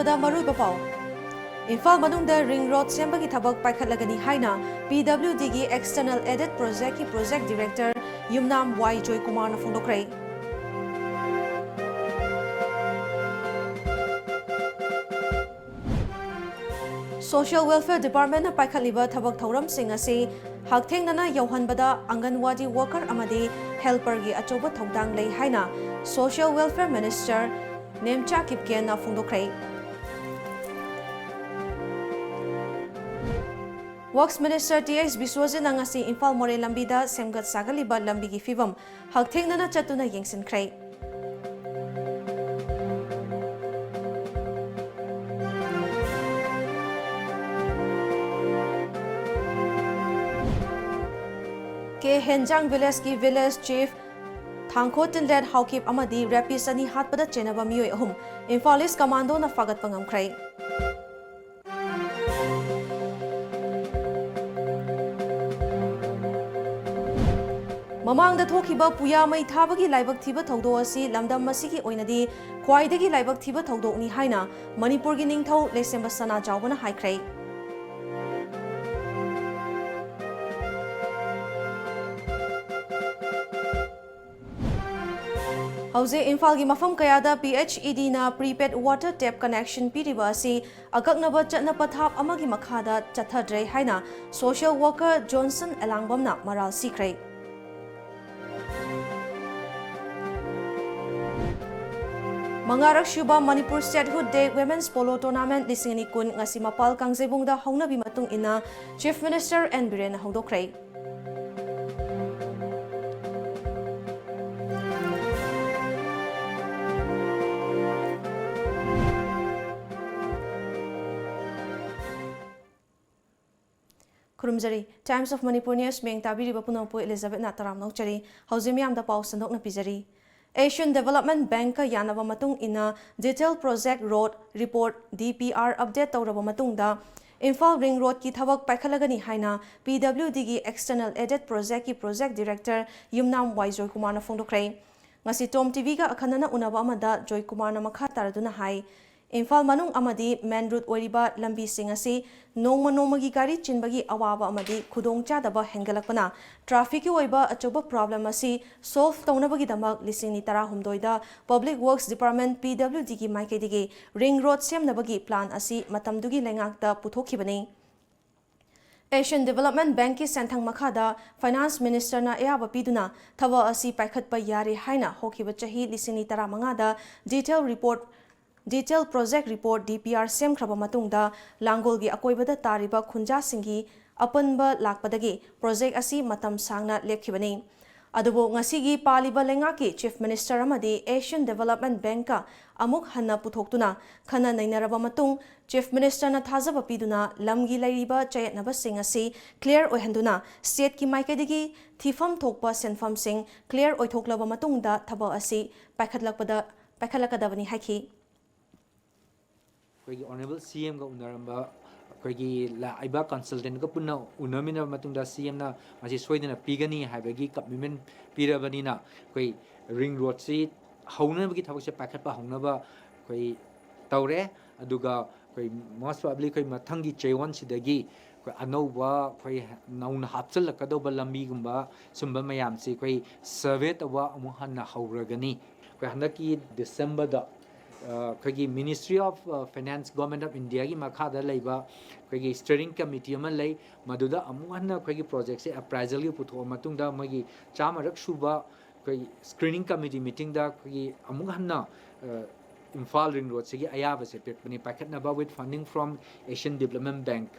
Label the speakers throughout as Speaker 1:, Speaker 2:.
Speaker 1: ꯑꯍꯥꯟꯕꯗ ꯃꯔꯨꯑꯣꯏꯕ ꯄꯥꯎ ꯏꯝꯐꯥꯜ ꯃꯅꯨꯡꯗ ring road ꯁꯦꯝꯕꯒꯤ ꯊꯕꯛ ꯄꯥꯏꯈꯠꯂꯒꯅꯤ ꯍꯥꯏꯅ PWDꯒꯤ external edit projectꯀꯤ project director Yumnam Y ꯖꯣꯏꯀꯨꯃꯥꯔꯅ ꯐꯣꯡꯗꯣꯛꯈ꯭ꯔꯦ꯫ Social Welfare Department na paikhatliba thabak thauramsing asi hakthengna yauhanbada Anganwadi worker amadi helper gi achoba thodang lei haina Social Welfare Minister Nemcha Kipken na phongdokhrei. Works Minister TX Biswajin angasi Imphal More lambida semgat sagaliba lambi gi fivam hakthengna chatuna yengsinkrei. Ke Henjang Village ki Village Chief Thangkhotin led Haukip amadi rapis ani hatpada chenaba miyoi ahum Imphal East Commando na fagat pangamkhrei. Mamangda thokiba puya mai thabagi laibak thiba thaudo asi lamdam masigi oinadi khwaidagi laibak thiba thaudokni haina Manipur gi ningthau Lesemba Sana Jawbana haikrei. Hauze Imphal gi mafam kayada PHED na prepaid water tap connection piriba asi akaknaba chatna pathap amagi makhada chathadre haina social worker Johnson Elangbamna maral sikrei. Mangarak Shuba Manipur Statehood Day Women's Polo Tournament lisingani kun ngasi mapal kangjebungda haunabi matung ina Chief Minister N Biren hongdokhrei. Kurumjari Times of Manipur News meng tabiri bapunapu Elizabeth Nataram nokchari hauzimiam da pau sandok na pijari. Asian Development Bank ka yanaba matung ina detailed project road report DPR update tawraba matung da Imphal Ring Road ki thabak paikhalagani haina PWD gi external edit project ki project director Yumnam Y Joykumar na phongdokhrei. Ngasi TOMTV ka akhanana unaba amada Joykumar na makha taraduna hai Imphal manung amadi main road oiriba lambi sing asi nongmagi gari chinbagi awaba amadi khudong chadaba hengalakpana traffic ki oiba achoba problem asi solve tawnabagi damak lising ni tara humdoida Public Works Department PWD gi maikaidigi ring road semnabagi plan asi matamdugi lengakta puthokhibani. Asian Development Bank ki senthang makhada Finance Minister na ayaba piduna thawa asi paikhatpa yare haina hokhiba chahi lising ni tara mangada Detailed Project Report DPR Sem Kraba Matungda Langol gi akoibada tariba khunja singi apanba lakpadagi project asi matam sangna lekhibani. Adubo ngasigi paliba lengaki Chief Minister amadi Asian Development Bank ka amuk hanna puthoktuna khana nainaraba matung Chief Minister na thajaba piduna lamgi lairiba chayatnaba sing asi clear oihanduna state ki maikaidagi thifam thokpa senfam sing clear oithoklaba matungda thaba asi paikhatlakadabani haiki.
Speaker 2: Honorable CM ga unaramba laiba consultant ga punna unamina matungda CM na masi soidana pigani haibagi commitment pirabani na ring road si hauna bagi thabak se pakhatpa hauna ba tawre aduga most probably mathangi chaywan sidagi anauba nauna hapchal kadoba lambi gumba sumba mayam si survey tawa amu hanna hauragani handaki December da Ministry of Finance Government of India ki makhada laiba steering committee ama lei maduda amuhanna project se appraisal gi putho matungda magi chamarak suba screening committee meeting da amuhanna Imphal Ring Road se gi ayaba se pekpani pakhatnaba with funding from Asian Development Bank.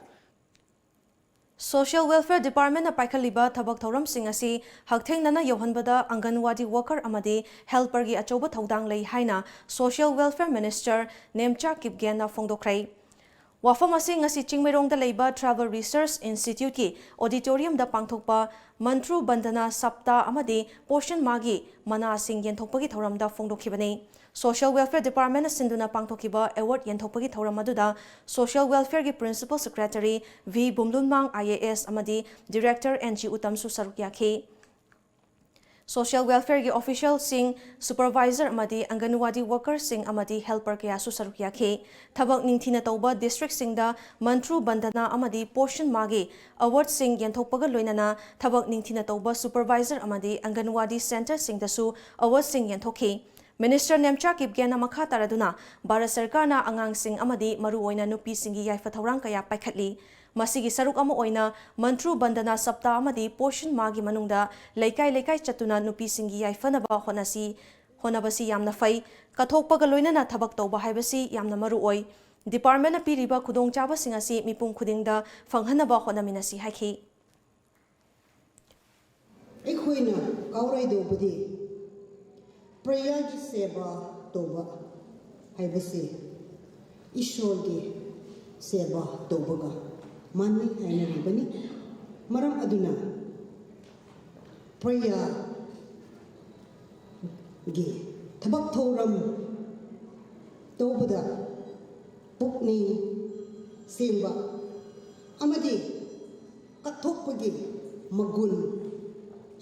Speaker 1: Social Welfare Department na paikhaliba thabak thauram sing asi hakthengna yohanbada Anganwadi worker amadi helper gi achoba thodang lei haina Social Welfare Minister Nemcha Kipgen na phongdokhrei. Wafam asi ngasi Chingmerong da leiba Travel Research Institute ki auditorium da pangthokpa Mantru Bandana Sapta amadi Portion Magi mana sing yenthokpagi thoram da phongdokhibani. Social Welfare Department Sinduna Pangthokiba Award Yentopagi Thoramaduda Social Welfare ki Principal Secretary V Bumlunmang IAS amadi Director NG Utamsu Sarukyakhi. Social welfare ki official sing supervisor amadi anganwadi worker sing amadi helper kaya su saruk yakhi thabak ningthina tawba district singda mantru bandana amadi portion magi award sing yenthokpaga loinana thabak ningthina tawba supervisor amadi anganwadi center singda su award sing yenthokhi Minister Nemcha Kipgena makha taraduna Bharat Sarkarna angang sing amadi maru oina nupi singi yaifa thaurang kaya paikhatli masigi saruk ama oina mantru bandana sapta amadi portion magi manungda laikai chatuna nupi singi yaifanaba honabasi yamna fai kathokpaga loinana thabak tawba haibasi yamna maru oi department na piriba khudongchaba singasi mipum khudingda fanghanaba honaminasi haiki
Speaker 3: Ekhoina kaurai dobudi prayer ki seva toba haibasi ishwar ki seva tobaga manni haina ribani maram aduna prayer gi thabak thoram tobada pukni semba amadi kathokpagi magun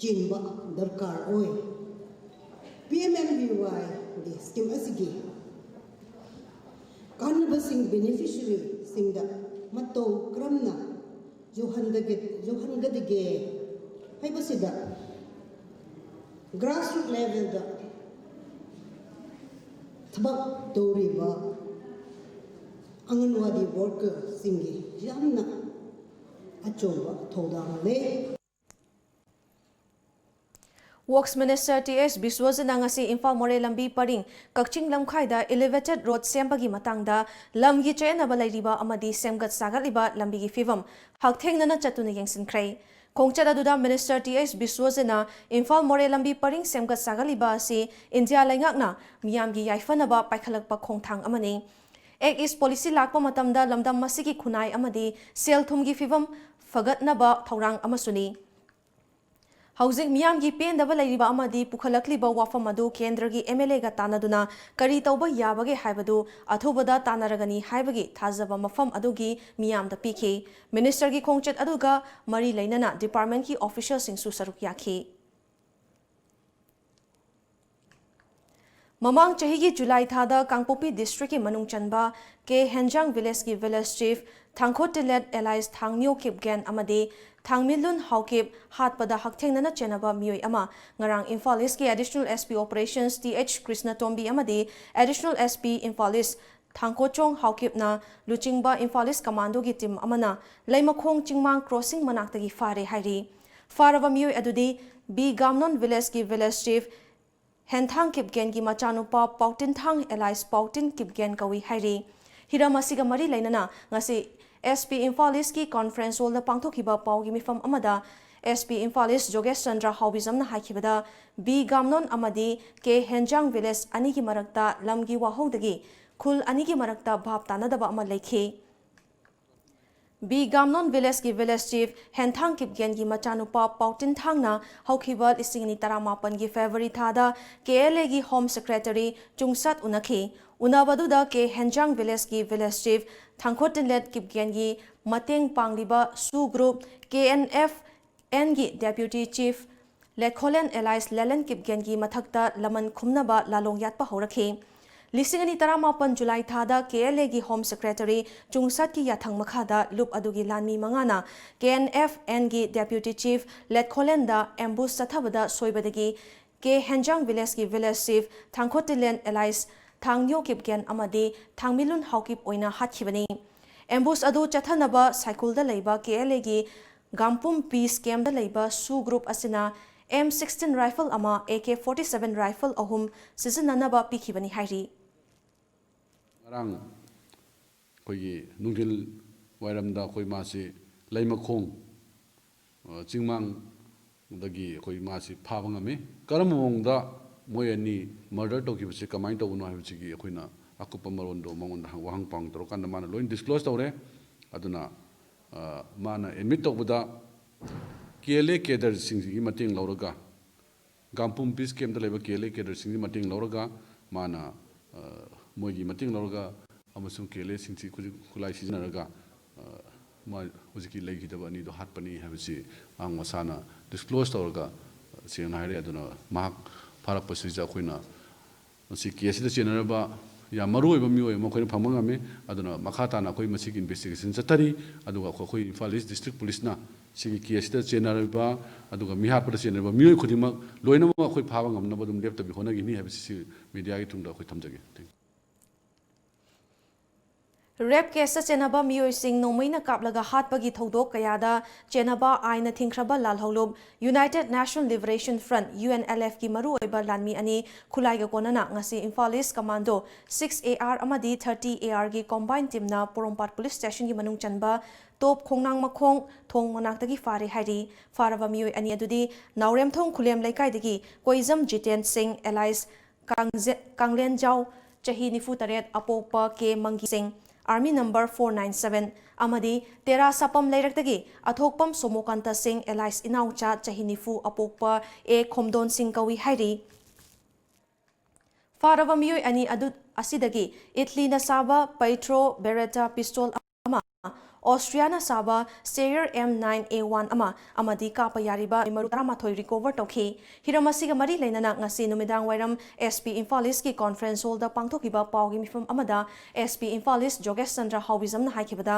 Speaker 3: chinba darkar oi PMMBY the scheme asigi canvassing beneficiary singda mato kramna johangadege haibasida grassroots level da thabak toriba anganwadi worker singi yamna achoba thodang le
Speaker 1: Works Minister T.S. Biswajana ngasi Imphal More Lambi Paring Kakching Lamkhaida Elevated Road Sembagi Matangda Lamgi Chayanaba Lairiba Amadi Semgat Sagaliba Lambigi Fivam Haktengnana Chatuna Yengsinkrei Kongchadaduda Minister T.S. Biswajana Imphal More Lambi Paring Semgat Sagaliba si India Laingakna Miyamgi Yaifanaba Paikhalakpa Kongthang Amani Ek is policy lakpa matamda lamdam masigi khunai amadi sel thumgi fivam fagatnaba thaurang amasuni Housing Miamgi Pen the Valeriba Amadi, Pukhalakli Wafamadu, Kendragi, MLA Gatanaduna, Kari Tauba Yabage Haibadu, Atubada Tanaragani, Haibagi, Tazaba Mafam Adugi, Miam the PK, Minister Gi Kongchet Aduga, Mari Lainana, Department Ki Officials in Susarukyaki. Mamang Chahigi July Thada, Kangpopi District in Manung Chanba, K. Henjang Village Ki Village Chief, Tangkotilet Allies Tangnyo Kipgen Amade, Tangmilun Haukip, Hatpada Haktenana Chenaba Mui Ama, Ngarang Infalis ki Additional SP Operations TH Krishna Tombi Amadi, Additional SP Infalis, Tangkochong Haukip na, Luchingba Infalis Commando gi Tim Amana, Laimakong Chingmang Crossing Manaktagi Fare Hairi. Farava Mui Adudi, B. Gamnon Village ki Village Chief, Henthang Kipgen ki Machanupa, Pautin Thang Allies Pautin Kipgen Kawi Hairi. Hiramasiga Mari Lainana, Ngasi SP Infalis ki conference hall da pangthokiba paugi mifam amada SP Infalis Jogesh Chandra Haubizam na haikibada B Gamnon amadi K Henjang Village ani ki marakta lamgi wahogdagi khul ani ki marakta bhap tanadaba ama lekhi B Gamnon Village ki Village Chief Henthang Kipgen ki machanupa Pautin Thangna haukiba isingni taramapan ki February thada KLA ki Home Secretary Chungsat Unakhi Unabaduda ke Henjang Village ki Village Chief Thangkhotinlet Kipgengi Mateng Pangliba Su Group KNF Ngi Deputy Chief Lekholen Allies Lelen Kipgengi Mathakta Laman Khumnaba Lalong Yatpa Horakhi Lisingani Taramapan July Thada KLA gi Home Secretary Chungsat ki Yathang Makhada Lup Adugi Lanmi Mangana KNF Ngi Deputy Chief Lekholen da ambush Sathabada Soibadagi K Henjang Village ki Village Chief Thangkhotinlet Allies Tangnyo Kipgen Amadi, Tangmilun Haukip Oina Hatkibani. Ambush Adu Chathanaba, Cycle the Labor, KLAG, Gampum Peace Camp the Labor, Su Group Asina, M16 Rifle Ama, AK-47 Rifle Ahum, Season Nanaba Pikibani Hairi.
Speaker 4: Rang Koyi Nungil Wairamda Koi Masi, Laimakong, Jingmang Dagi Koi Masi, Pavangami, Karamong da. Moyani murder to give a mind of one Chigi, Aquina, Akupamarondo, Mount Wang Pong, Trokanda Mana, Loin disclosed Aure, Aduna Mana, emit of Buddha, Kiele Kader sings Imating Lauraga, Gampum Peace came the labor Kiele Kader sings Imating Lauraga, Mana Mogi Mating Lauraga, Amasum Kele sings Kulai Sinaraga, Uziki Lake, the Nido Hatpani, have a see, Angmasana, disclosed Auraga. तसेंना हाइरे अदुना माक फारक पसिजा अखोइना मसी case द चेनरबा या मरुओ मिओ मखोइना फमंगामे अदुना मखा ताना अखोइ मसी इन्वेस्टिगेशन चतरी अदुगा अखोइ इम्फाल ईस्ट डिस्ट्रिक्ट पुलिसना सिगी केस द चेनरबा अदुगा मिहापद चेनरबा मिओ खुदिमक लोइनम अखोइ फाबा ngamnaba dum leptabi honagini habisi media gi tungda अखोइ थमजगे
Speaker 1: रेप केस चेनबा मियोइसिंग नोमैना कापलगा हातपगी थौदोक कयादा चेनबा आइना थिंख्रबा लालहौलोब United national liberation front UNLF की मरु ओइबा लानमी अनि खुलाइगा कोनना ngasi Imphal east commando 6AR अमदी 30AR की कॉम्बाइन टीमना पोरोमपाट पुलिस स्टेशन की मनुंग चनबा तोप खोंगनांग मखोंग थोंग मनाक्तगी फारे हाइरी फारबा मियोइ अनि अदुदी नावरेमथोंग खुलेम लैकाइदगी कोइजम जितेन सिंह एलाइस कांगलेनजाव चही निफु तरेत अपोपा के मंगी सिंह आर्मी नंबर 497 अमदी तेरा सपम लेरक्तगी अथोकपम सोमोकांता सिंह एलाइस इनाउचा चही निफु अपोपा ए खोमदोन सिंह कवी हाइरी फारबा मियोइ अनि अदु असिदगी इटली न साबा पेट्रो बेरेटा पिस्तोल अमा ऑस्ट्रिया साबा सेयर M9A1 अमदी कापा यारिबा इमरु 13 रिकवर तौखी हिरमसिगा मरी लेनना ngasi नुमिदांग वाइरम SP इम्फाल ईस्ट की कॉन्फ्रेंस हॉल दा पांगथोकिबा पाउगी मिफम अमदा SP इम्फाल ईस्ट जोगेश चंद्र हाउबिजमना हाइखिबदा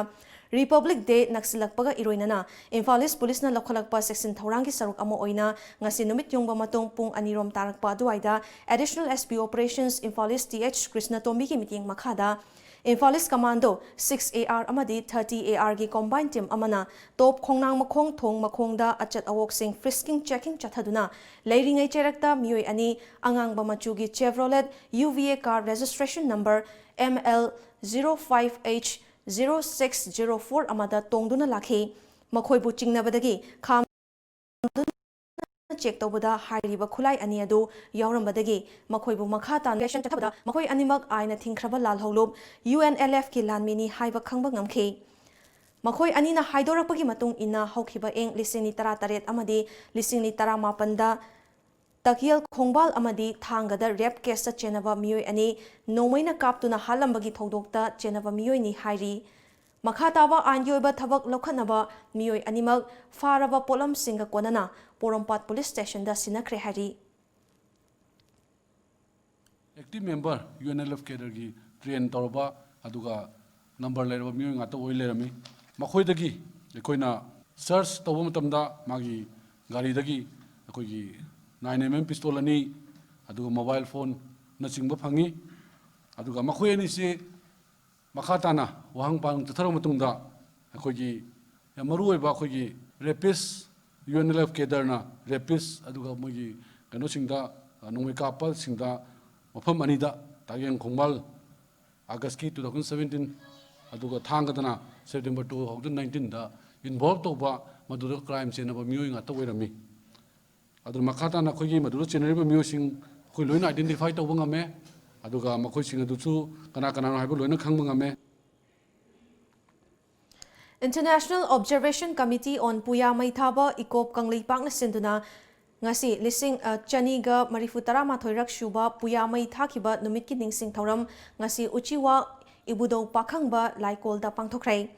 Speaker 1: रिपब्लिक डे नक्सिलकपगा इरोइनना इम्फाल ईस्ट पुलिसना लखलकपा सेक्शन थौरांगी सरुक अमा ओइना ngasi नुमित योंगबा मतोंग पुंग अनिरोम तारकपा दुवाइदा additional SP operations Imphal east TH Krishna Tombi की मीटिंग मखादा इम्फाल ईस्ट कमांडो 6AR अमदी 30AR की कॉम्बाइन टीम अमना तोप खोंगनांग मखोंग थोंग मखोंगदा अचत अवोकसिंग फ्रिस्किंग चेकिंग चथदुना लेरिंगै चेरक्ता मियोइ अनि अंगांगबा मचुगी Chevrolet UVA car registration number ML05H0604 अमदा तोंगदुना लाखी मखोइबु चिंगनबदगी खाम चेक तौबदा हाइरिबा खुलाई अनि अदु यावरमबदगी मखोइबु मखा तानगेशन चथबदा मखोइ अनिमक आइना थिंख्रबा लालहौलोब UNLF की लानमिनी हाइबा खंबा ngamखि मखोइ अनिना हाइदोरकपगी मतुंग इना हौखिबा एंग लिसिंगनि 13 अमदी लिसिंगनि 18 दा तकियल खोंगबाल अमदी थांगदा रेप केस चेनबा मियोइ अनि नोमैना कापतुना हालंबगी थौदोकता चेनबा मियोइनि हाइरी मखाताबा आंयोइबा थबक लखनबा मियोइ अनिमक फारबा पोलम सिंगा कोनना पोरमपाट पुलिस स्टेशन दा सिनखरे हाइरी
Speaker 4: एक्टिव मेंबर UNLF केडर की ट्रेन तौरबा अदुगा नंबर लेरबा मियोइ ngata oi lerami मखोइदगी एकोइना सर्च तौबा मतमदा मागी गाड़ीदगी अखोइगी 9mm पिस्तोल अनि अदुगा मोबाइल फोन नचिंगबा फंगी अदुगा मखोइ अनिसे मखाताना वहांग पांग तथरो मतुंगदा अखोइगी मरु ओइबा अखोइगी रेपिस UNLF केडरना रेपिस अदुगा मोगी कनो सिंगदा नोंगै कापा सिंगदा मफम अनिदा तागेंग खोंगबाल अगस्त की 2017 अदुगा थांगदना सेप्टेम्बर 2019 दा इन्वॉल्व तौबा मदुदा क्राइम चेनबा मियोइ ngata ओइरमी अदु मखाताना अखोइगी मदुदा चेनरिबा मियोसिंग अखोइ लोइना आइडेंटिफाई तौबा ngame अदुगा मखोइ सिंग अदुसु कना कनानो हाइबो लोइना खंबा ngame
Speaker 1: International Observation Committee on Puya Maithaba Ikop Kanglei Pakna Sinduna ngasi lising chaniga marifutara mathoirak shuba Puya Mai thakiba numit ki ningsing thoram ngasi uchiwa ibudo pakhangba laikol da pangthokrai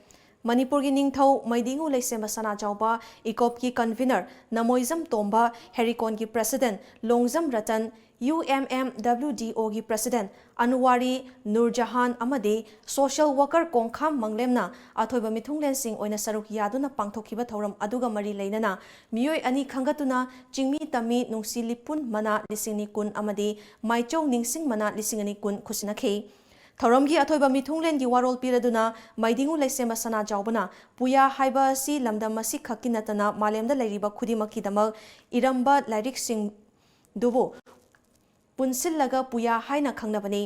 Speaker 1: Manipur ki ningthau maidingu leisema sana jawba Ikop ki convener Namoizam Tomba Herikon ki president Longzam Ratan UMMWDO की president Anowari Noorjahan अमदे social worker Konkham मंगलेमना अथोइबा मिथुंगलेन सिंह ओइना सरुक यादुना पांगथोखिबा थौरम अदुगा मरी लेनना मियोइ अनि खंगतुना चिंगमी तमी नुंसी लिपुन मना लिसिंगनि कुन अमदे माइचौ निंसिंग मना लिसिंगनि कुन खुसिनखे थौरम की अथोइबा मिथुंगलेन की वारोल पिरदुना माइदिंगु लेसेमा सना जावबना पुया हाइबा असि लमदम असि खक्की नतना मालेमदा लेरिबा खुदिमक्कीदमक इरंबा लाइरिक सिंह दुबो पुनसिल्लगा पुया हाइना खंगनबनी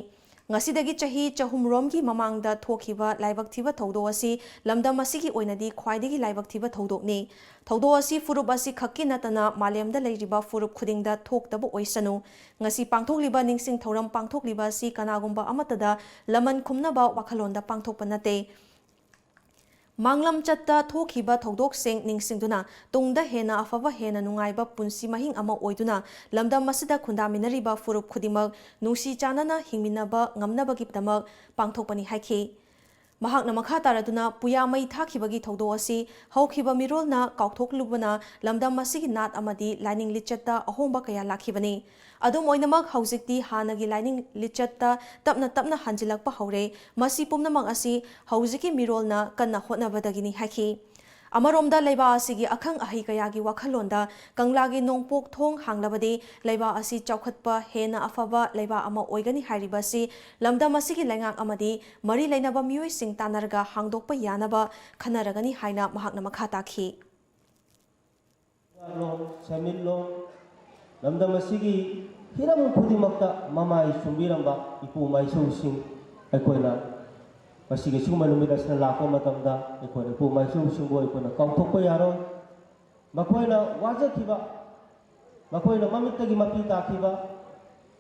Speaker 1: ngasi chahi chahumromgi mamangda thokhiba laibak thiba thaudo asi lamdam asigi oinadi khwaidagi laibak thiba thaudokni thaudo asi furup asi khakki natana malemda leiriba furup khudingda thoktaba oisanu ngasi pangthokliba ningsing thauram pangthokliba asi kanagumba amatada laman khumnaba wakhalonda pangthokpa nate Manglam chatta thokhiba thodok-sing ningsingduna tungda hena afaba hena nungaiba punsi mahing ama oiduna lamdam masida khundaminariba furup khudimak nungsi chanana hingminaba ngamnabagi pdamak pangthokpani haikhi ꯃꯍꯥꯛꯅ ꯃꯈꯥ ꯇꯥꯔꯗꯨꯅ ꯄꯨꯌꯥꯃꯩ ꯊꯥꯈꯤꯕꯒꯤ ꯊꯧꯗꯣꯛ ꯑꯁꯤ ꯍꯧꯈꯤꯕ ꯃꯤꯔꯣꯜꯅ ꯀꯥꯎꯊꯣꯛꯂꯨꯕꯅ ꯂꯝꯗꯝ ꯑꯁꯤꯒꯤ ꯅꯥꯠ ꯑꯃꯗꯤ ꯂꯥꯏꯅꯤꯡ ꯂꯤꯆꯠꯇ ꯑꯍꯣꯡꯕ ꯀꯌꯥ ꯂꯥꯛꯈꯤꯕꯅꯤ ꯑꯗꯨꯝ ꯑꯣꯏꯅꯃꯛ ꯍꯧꯖꯤꯛꯇꯤ ꯍꯥꯟꯅꯒꯤ ꯂꯥꯏꯅꯤꯡ ꯂꯤꯆꯠꯇ ꯇꯞꯅ ꯇꯞꯅ ꯍꯟꯖꯤꯜꯂꯛꯄ ꯍꯧꯔꯦ ꯃꯁꯤ ꯄꯨꯝꯅꯃꯛ ꯑꯁꯤ ꯍꯧꯖꯤꯛꯀꯤ ꯃꯤꯔꯣꯜꯅ ꯀꯟꯅ ꯍꯣꯠꯅꯕꯗꯒꯤꯅꯤ ꯍꯥꯏꯈꯤ ꯑꯃꯔꯣꯝꯗ ꯂꯩꯕꯥꯛ ꯑꯁꯤꯒꯤ ꯑꯈꯪ ꯑꯍꯩ ꯀꯌꯥꯒꯤ ꯋꯥꯈꯜꯂꯣꯟꯗ ꯀꯪꯂꯥꯒꯤ ꯅꯣꯡꯄꯣꯛ ꯊꯣꯡ ꯍꯥꯡꯂꯕꯗꯤ ꯂꯩꯕꯥꯛ ꯑꯁꯤ ꯆꯥꯎꯈꯠꯄ ꯍꯦꯟꯅ ꯑꯐꯕ ꯂꯩꯕꯥꯛ ꯑꯃ ꯑꯣꯏꯒꯅꯤ ꯍꯥꯏꯔꯤꯕ ꯑꯁꯤ ꯂꯝꯗꯝ ꯑꯁꯤꯒꯤ ꯂꯩꯉꯥꯛ ꯑꯃꯗꯤ ꯃꯔꯤ ꯂꯩꯅꯕ ꯃꯤꯑꯣꯏꯁꯤꯡ ꯇꯥꯟꯅꯔꯒ ꯍꯥꯡꯗꯣꯛꯄ ꯌꯥꯅꯕ ꯈꯟꯅꯔꯒꯅꯤ ꯍꯥꯏꯅ ꯃꯍꯥꯛꯅ ꯃꯈꯥ ꯇꯥꯈꯤ
Speaker 5: ꯂꯝꯗꯝ ꯑꯁꯤꯒꯤ ꯍꯤꯔꯝ ꯈꯨꯗꯤꯡꯃꯛꯇ ꯃꯃꯥꯏ ꯆꯨꯝꯕꯤꯔꯝꯕ ꯏꯄꯨ ꯃꯥꯏꯁꯣꯁꯤꯡ ꯑꯩꯈꯣꯏꯅ ꯃꯁꯤꯒꯤ ꯁꯤꯒꯨꯝꯕ ꯅꯨꯃꯤꯠ ꯑꯁꯤꯗ ꯂꯥꯛꯄ ꯃꯇꯝꯗ ꯑꯩꯈꯣꯏꯅ ꯏꯄꯨ ꯃꯥꯏꯁꯣꯁꯤꯡꯕꯨ ꯑꯩꯈꯣꯏꯅ ꯀꯥꯎꯊꯣꯛꯄ ꯌꯥꯔꯣꯏ ꯃꯈꯣꯏꯅ ꯋꯥꯖꯈꯤꯕ ꯃꯈꯣꯏꯅ ꯃꯃꯤꯠꯇꯒꯤ ꯃꯄꯤ ꯇꯥꯈꯤꯕ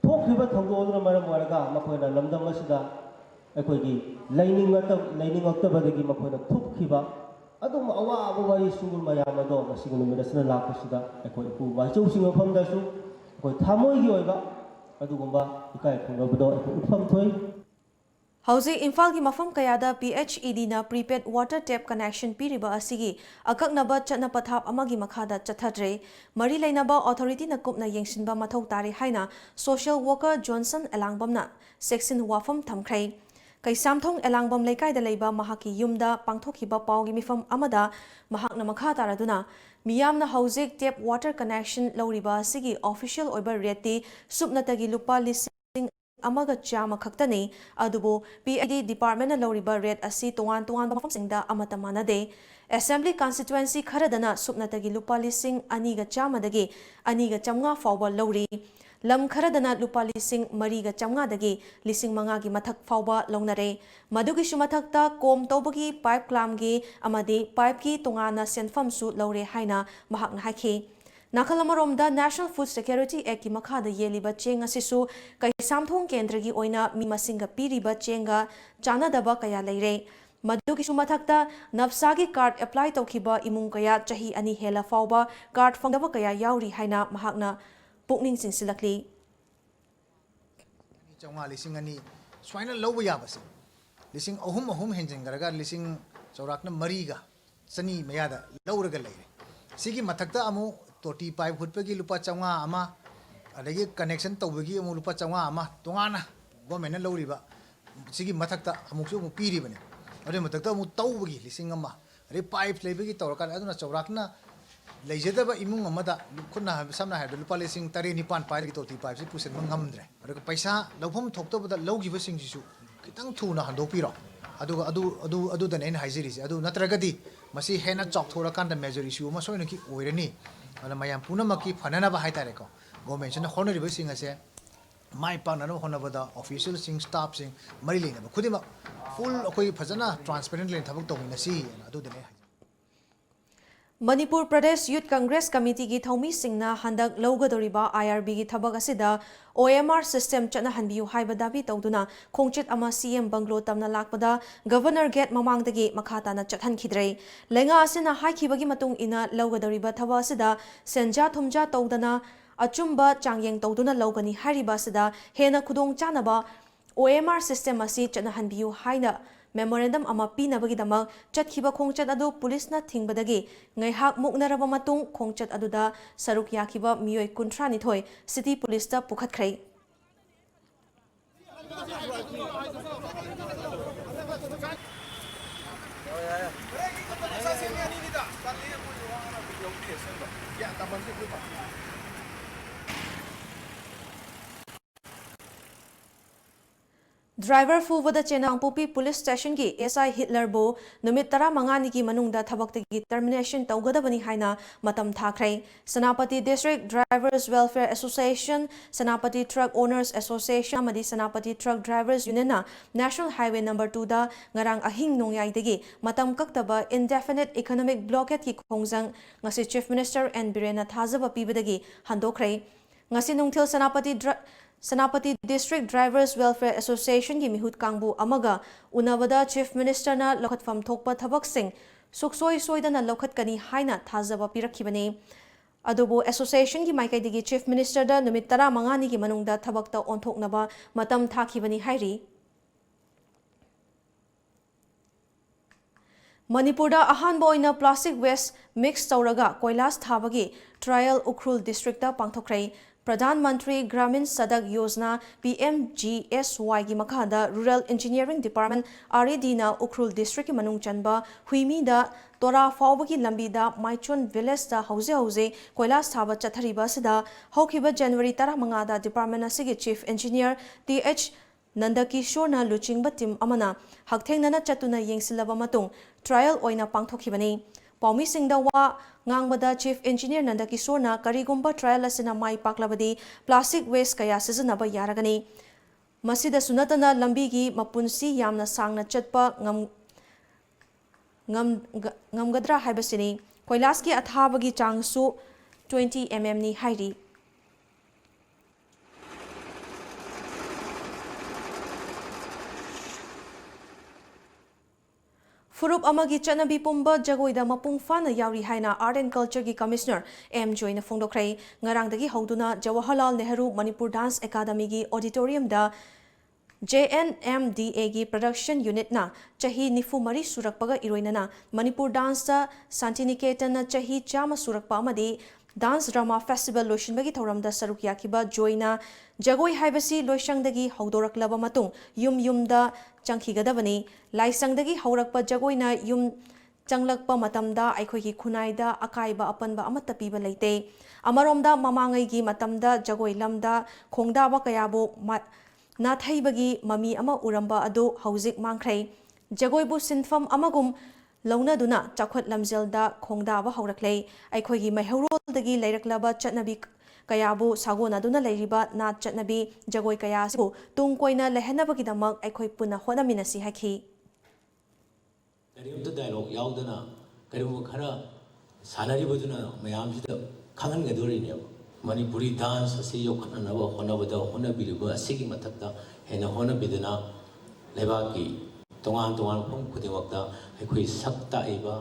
Speaker 5: ꯊꯣꯛꯈꯤꯕ ꯊꯧꯗꯣꯛ ꯑꯗꯨꯅ ꯃꯔꯝ ꯑꯣꯏꯔꯒ ꯃꯈꯣꯏꯅ ꯂꯝꯗꯝ ꯑꯁꯤꯗ ꯑꯩꯈꯣꯏꯒꯤ ꯂꯩꯅꯤꯡꯉꯛꯇꯕꯗꯒꯤ ꯃꯈꯣꯏꯅ ꯊꯣꯛꯈꯤꯕ ꯑꯗꯨꯝꯕ ꯑꯋꯥꯕ ꯋꯥꯔꯤꯁꯤꯡ ꯃꯌꯥꯝ ꯑꯗꯣ ꯃꯁꯤꯒꯤ ꯅꯨꯃꯤꯠ ꯑꯁꯤꯗ ꯂꯥꯛꯄꯁꯤꯗ ꯑꯩꯈꯣꯏ ꯏꯄꯨ ꯃꯥꯏꯆꯧꯁꯤꯡ ꯃꯐꯝꯗꯁꯨ ꯑꯩꯈꯣꯏ ꯊꯃꯣꯏꯒꯤ ꯑꯣꯏꯕ ꯑꯗꯨꯒꯨꯝꯕ ꯏꯀꯥꯏ ꯈꯨꯝꯅꯕꯗꯣ ꯑꯩꯈꯣꯏ ꯎꯠꯐꯝ ꯊꯣꯛꯏ
Speaker 1: ꯍꯧꯖꯤꯛ ꯏꯝꯐꯥꯜꯒꯤ ꯃꯐꯝ ꯀꯌꯥꯗ PHEDꯅ ꯄ꯭ꯔꯤꯄꯦꯗ ꯋꯥꯇꯔ ꯇꯦꯞ ꯀꯅꯦꯛꯁꯟ ꯄꯤꯔꯤꯕ ꯑꯁꯤꯒꯤ ꯑꯀꯛꯅꯕ ꯆꯠꯅ ꯄꯊꯥꯞ ꯑꯃꯒꯤ ꯃꯈꯥꯗ ꯆꯠꯊꯗ꯭ꯔꯦ ꯃꯔꯤ ꯂꯩꯅꯕ ꯑꯣꯊꯣꯔꯤꯇꯤꯅ ꯀꯨꯞꯅ ꯌꯦꯡꯁꯤꯟꯕ ꯃꯊꯧ ꯇꯥꯔꯦ ꯍꯥꯏꯅ ꯁꯣꯁꯤꯌꯦꯜ ꯋꯥꯔꯀꯔ ꯖꯣꯟꯁꯟ ꯑꯦꯂꯥꯡꯕꯝꯅ ꯆꯦꯛꯁꯤꯟ ꯋꯥꯐꯝ ꯊꯝꯈ꯭ꯔꯦ ꯀꯩꯁꯥꯝꯊꯣꯡ ꯑꯦꯂꯥꯡꯕꯝ ꯂꯩꯀꯥꯏꯗ ꯂꯩꯕ ꯃꯍꯥꯛꯀꯤ ꯌꯨꯝꯗ ꯄꯥꯡꯊꯣꯛꯈꯤꯕ ꯄꯥꯎꯒꯤ ꯃꯤꯐꯝ ꯑꯃꯗ ꯃꯍꯥꯛꯅ ꯃꯈꯥ ꯇꯥꯔꯗꯨꯅ ꯃꯤꯌꯥꯝꯅ ꯍꯧꯖꯤꯛ ꯇꯦꯞ ꯋꯥꯇꯔ ꯀꯅꯦꯛꯁꯟ ꯂꯧꯔꯤꯕ ꯑꯁꯤꯒꯤ ꯑꯣꯐꯤꯁꯤꯌꯦꯜ ꯑꯣꯏꯕ ꯔꯦꯠꯇꯤ ꯁꯨꯞꯅꯇꯒꯤ ꯂꯨꯄꯥ 1,100 ꯈꯛꯇꯅꯤ ꯑꯗꯨꯕꯨ PHED ꯗꯤꯄꯥꯔꯠꯃꯦꯟꯠꯅ ꯂꯧꯔꯤꯕ ꯔꯦꯠ ꯑꯁꯤ ꯇꯣꯉꯥꯟ ꯇꯣꯉꯥꯟꯕ ꯃꯐꯝꯁꯤꯡꯗ ꯑꯃꯠꯇ ꯃꯥꯟꯅꯗꯦ ꯑꯦꯁꯦꯝꯕ꯭ꯂꯤ ꯀꯟꯁꯇꯤꯇꯨꯑꯦꯟꯁꯤ ꯈꯔꯗꯅ ꯁꯨꯞꯅꯇꯒꯤ ꯂꯨꯄꯥ 2,100 2,500 ꯐꯥꯎꯕ ꯂꯧꯔꯤ ꯂꯝ ꯈꯔꯗꯅ ꯂꯨꯄꯥ 3,500 5,000 ꯃꯊꯛ ꯐꯥꯎꯕ ꯂꯧꯅꯔꯦ ꯃꯗꯨꯒꯤꯁꯨ ꯃꯊꯛꯇ ꯀꯣꯝ ꯇꯧꯕꯒꯤ ꯄꯥꯏꯞ ꯀ꯭ꯂꯥꯝꯒꯤ ꯑꯃꯗꯤ ꯄꯥꯏꯞꯀꯤ ꯇꯣꯉꯥꯟꯅ ꯁꯦꯟꯐꯝꯁꯨ ꯂꯧꯔꯦ ꯍꯥꯏꯅ ꯃꯍꯥꯛꯅ ꯍꯥꯏꯈꯤ ꯅꯥꯀꯜ ꯑꯃꯔꯣꯝꯗ ꯅꯦꯁꯅꯦꯜ ꯐꯨꯗ ꯁꯦꯀ꯭ꯌꯨꯔꯤꯇꯤ ꯑꯦꯛꯀꯤ ꯃꯈꯥꯗ ꯌꯦꯜꯂꯤꯕ ꯆꯦꯡ ꯑꯁꯤꯁꯨ ꯀꯩꯁꯥꯝꯊꯣꯡ ꯀꯦꯟꯗ꯭ꯔꯒꯤ ꯑꯣꯏꯅ ꯃꯤ ꯃꯁꯤꯡꯒ ꯄꯤꯔꯤꯕ ꯆꯦꯡꯒ ꯆꯥꯟꯅꯗꯕ ꯀꯌꯥ ꯂꯩꯔꯦ ꯃꯗꯨꯒꯤꯁꯨ ꯃꯊꯛꯇ ꯅꯞꯁꯥꯒꯤ ꯀꯥꯔꯗ ꯑꯦꯄ꯭ꯂꯥꯏ ꯇꯧꯈꯤꯕ ꯏꯃꯨꯡ ꯀꯌꯥ ꯆꯍꯤ 2 ꯍꯦꯜꯂ ꯐꯥꯎꯕ ꯀꯥꯔꯗ ꯐꯪꯗꯕ ꯀꯌా ꯌꯥꯎꯔꯤ ꯍꯥꯏꯅ ꯃꯍꯥꯛꯅ ꯄꯨꯛꯅꯤꯡ ꯆꯤꯡꯁꯤꯜꯂꯛꯂꯤ
Speaker 6: 2,200 ꯁꯨꯃꯥꯏꯅ ꯂꯧꯕ ꯌꯥꯕꯁꯦ 3,000 ꯍꯦꯟꯖꯤꯟꯈ꯭ꯔꯒ 4,400 ꯃꯌꯥꯗ ꯂꯧꯔꯒ ꯂꯩꯔꯦ ꯁꯤꯒꯤ ꯃꯊꯛꯇ ꯑꯃꯨꯛ ꯇꯣꯇꯤ ꯄꯥꯏꯞ ꯍꯨꯠꯄꯒꯤ ꯂꯨꯄꯥ 500 ꯑꯃ ꯑꯗꯒꯤ ꯀꯅꯦꯛꯁꯟ ꯇꯧꯕꯒꯤ ꯑꯃꯨꯛ ꯂꯨꯄꯥ 500 ꯑꯃ ꯇꯣꯉꯥꯟꯅ ꯒꯣꯔꯃꯦꯟꯠꯅ ꯂꯧꯔꯤꯕ ꯁꯤꯒꯤ ꯃꯊꯛꯇ ꯑꯃꯨꯛꯁꯨ ꯑꯃꯨꯛ ꯄꯤꯔꯤꯕꯅꯦ ꯑꯗꯨꯒꯤ ꯃꯊꯛꯇ ꯑꯃꯨꯛ ꯇꯧꯕꯒꯤ 1,000 ꯑꯗꯩ ꯄꯥꯏꯞ ꯂꯩꯕꯒꯤ ꯇꯧꯔꯀꯥꯟꯗ ꯑꯗꯨꯅ ꯆꯥꯎꯔꯥꯛꯅ ꯂꯩꯖꯗꯕ ꯏꯃꯨꯡ ꯑꯃꯗ ꯈꯨꯠꯅ ꯁꯝꯅ ꯍꯥꯏꯔꯕꯗ ꯂꯨꯄꯥ 8,900 ꯄꯥꯏꯔꯒ ꯇꯣꯇꯤ ꯄꯥꯏꯞꯁꯤ ꯄꯨꯁꯤꯟꯕ ꯉꯝꯗ꯭ꯔꯦ ꯑꯗꯨꯒ ꯄꯩꯁꯥ ꯂꯧꯐꯝ ꯊꯣꯛꯇꯕꯗ ꯂꯧꯈꯤꯕꯁꯤꯡꯁꯤꯁꯨ ꯈꯤꯇꯪ ꯊꯨꯅ ꯍꯟꯗꯣꯛꯄꯤꯔꯣ ꯑꯗꯨꯒ ꯑꯗꯨꯗꯅꯦ ꯑꯩꯅ ꯍꯥꯏꯖꯔꯤꯁꯦ ꯑꯗꯨ ꯅꯠꯇ꯭ꯔꯒꯗꯤ ꯃꯁꯤ ꯍꯦꯟꯅ ꯆꯥꯎꯊꯣꯔꯀꯥꯟꯗ ꯃꯦꯖꯔ ꯏꯁꯨ ꯑꯃ ꯁꯣꯏꯅꯀꯤ ꯑꯣꯏꯔꯅꯤ ꯑꯗꯨꯅ ꯃꯌꯥꯝ ꯄꯨꯝꯅꯃꯛꯀꯤ ꯐꯅꯅꯕ ꯍꯥꯏꯇꯥꯔꯦꯀꯣ ꯒꯣꯔꯃꯦꯟꯠꯁꯤꯅ ꯍꯣꯠꯅꯔꯤꯕꯁꯤꯡ ꯑꯁꯦ ꯃꯥꯏ ꯄꯥꯛꯅꯅꯕ ꯍꯣꯠꯅꯕꯗ ꯑꯣꯐꯤꯁꯤꯌꯦꯜꯁꯤꯡ ꯁ꯭ꯇꯥꯐꯁꯤꯡ ꯃꯔꯤ ꯂꯩꯅꯕ ꯈꯨꯗꯤꯡꯃꯛ ꯐꯨꯜ ꯑꯩꯈꯣꯏ ꯐꯖꯅ ꯇ꯭ꯔꯥꯟꯁꯄꯦꯔꯦꯟꯠ ꯂꯩꯅ ꯊꯕꯛ ꯇꯧꯃꯤꯟꯅꯁꯤ ꯑꯗꯨꯗꯅꯦ
Speaker 1: ꯃꯅꯤꯄꯨꯔ ꯄ꯭ꯔꯗꯦꯁ ꯌꯨꯠ ꯀꯪꯒ꯭ꯔꯦꯁ ꯀꯃꯤꯇꯤꯒꯤ ꯊꯧꯃꯤꯁꯤꯡꯅ ꯍꯟꯗꯛ ꯂꯧꯒꯗꯧꯔꯤꯕ IRBꯒꯤ ꯊꯕꯛ ꯑꯁꯤꯗ OMR ꯁꯤꯁꯇꯦꯝ ꯆꯠꯅꯍꯟꯕꯤꯌꯨ ꯍꯥꯏꯕ ꯗꯥꯕꯤ ꯇꯧꯗꯨꯅ ꯈꯣꯡꯆꯠ ꯑꯃ CM ꯕꯪꯒ꯭ꯂꯣ ꯇꯝꯅ ꯂꯥꯛꯄꯗ ꯒꯚꯔꯅꯔ ꯒꯦꯠ ꯃꯃꯥꯡꯗꯒꯤ ꯃꯈꯥ ꯇꯥꯅ ꯆꯠꯍꯟꯈꯤꯗ꯭ꯔꯦ ꯂꯩꯉꯥꯛ ꯑꯁꯤꯅ ꯍꯥꯏꯈꯤꯕꯒꯤ ꯃꯇꯨꯡ ꯏꯟꯅ ꯂꯧꯒꯗꯧꯔꯤꯕ ꯊꯕꯛ ꯑꯁꯤꯗ ꯁꯦꯟꯖꯥ ꯊꯨꯝꯖꯥ ꯇꯧꯗꯅ ꯑꯆꯨꯝꯕ ꯆꯥꯡꯌꯦꯡ ꯇꯧꯗꯨꯅ ꯂꯧꯒꯅꯤ ꯍꯥꯏꯔꯤꯕ ꯑꯁꯤꯗ ꯍꯦꯟꯅ ꯈꯨꯗꯣꯡꯆꯥꯅꯕ OMR ꯁꯤꯁꯇꯦꯝ ꯑꯁꯤ ꯆꯠꯅꯍꯟꯕꯤꯌꯨ ꯍꯥꯏꯅ ꯃꯦꯃꯣꯔꯦꯟꯗꯝ ꯑꯃ ꯄꯤꯅꯕꯒꯤꯗꯃꯛ ꯆꯠꯈꯤꯕ ꯈꯣꯡꯆꯠ ꯑꯗꯨ ꯄꯨꯂꯤꯁꯅ ꯊꯤꯡꯕꯗꯒꯤ ꯉꯩꯍꯥꯛ ꯃꯨꯛꯅꯔꯕ ꯃꯇꯨꯡ ꯈꯣꯡꯆꯠ ꯑꯗꯨꯗ ꯁꯔꯨꯛ ꯌꯥꯈꯤꯕ ꯃꯤꯑꯣꯏ 32 ꯁꯤꯇꯤ ꯄꯨꯂꯤꯁꯇ ꯄꯨꯈꯠꯈ꯭ꯔꯦ ड्राइवर फूबदा चेनांगपोपी पुलिस स्टेशन की SI हिटलरबो नुमित 15 की मनुंगदा थबक्तगी टर्मिनेशन तौगदबनी हाइना मतम थाख्रे Senapati district drivers welfare association Senapati truck owners association अमदी Senapati truck drivers union national highway number 2 दा ngarang ahing nongyaidagi matam kaktaba indefinite economic blockade की खोंजंग ngasi chief minister N Birena thazaba pibadagi handokre ngasi nungthil Sanapati District Drivers Welfare Association की मिहुत कांगबू अमगा उनबदा chief minister ना लखतफम थोकपा थबकसिंग सुक्सोई सोइदना लखतकनी हाइना थाजबा पिरखिबने अदुबो association की माइकैदगी chief minister दा नुमित 15 की मनुंगदा थबकता ओंथोकनबा मतम थाखिबनी हाइरी Manipurda ahanba oina plastic waste mix tawraga koilas thabagi trial Ukhrul district ta pangthokrai. Pradhan Mantri Gramin Sadak Yojana PMGSY gi makhada Rural Engineering Department RED na Ukhrul district ki manung chanba Huimi da Tora Faubagi lambi da Maichon village da hauze koilas thaba chathariba sida hokhiba January 15 da department asigi chief engineer TH Nandakishore na luchingba team amana hakthengna chatuna yengsilaba matung trial oina pangthokibani paumi singda wa ngangbada chief engineer Nandakishore na karigumba trial asina mai paklabadi plastic waste kaya sijanaba yaragani masida sunatana lambi gi mapunsi yamna sangna chatpa ngamgadra haibasini koilas ki athabagi changsu 20 mm ni hairi Furup amagi chanabi pumba jagoida mapung fana yauri haina art and culture gi commissioner M joina phongdokrai ngarangdagi hauduna Jawaharlal Nehru Manipur Dance Academy gi auditorium da JNMDA gi production unit na chahi nifu mari surakpaga iroinana Manipur dance da Santiniketan na chahi chama surakpa amadi Dance Drama Festival loishinbagi thoramda saruk yakiba joina jagoi haibasi loisangdagi haudoraklaba matung yumda changkhigadabani laisangdagi haurakpa jagoina yum changlakpa matamda aikhoigi khunaida akaiba apanba amata piba leite amaromda mamangai gi matamda jagoi lamda khongdaba kayabu nathai mami ama uramba adu hauzik mangkhrei jagoibu sinfam amagum launaduna chakhot lamjelda khongdaba haurakle aikhoigi maihorolдagi leiраklaba chatnabi kayabu sagonaduna leiriba na chatnabi jagoi kaya sibu tungkoina lehenabagidamak aikhoi puna honaminasi haki
Speaker 7: करीब तो dialogue यावदना करीब खरा सानरीबदुना मयामसिदा खंगनगदोरिने Manipuri dance असी योखननब होनबदा होनबिरिबा असिगी मथक्ता हेना होनबिदना लेबाकी तोंगान तोंगान फम खुदिमक्ता अखोई सक्ता एबा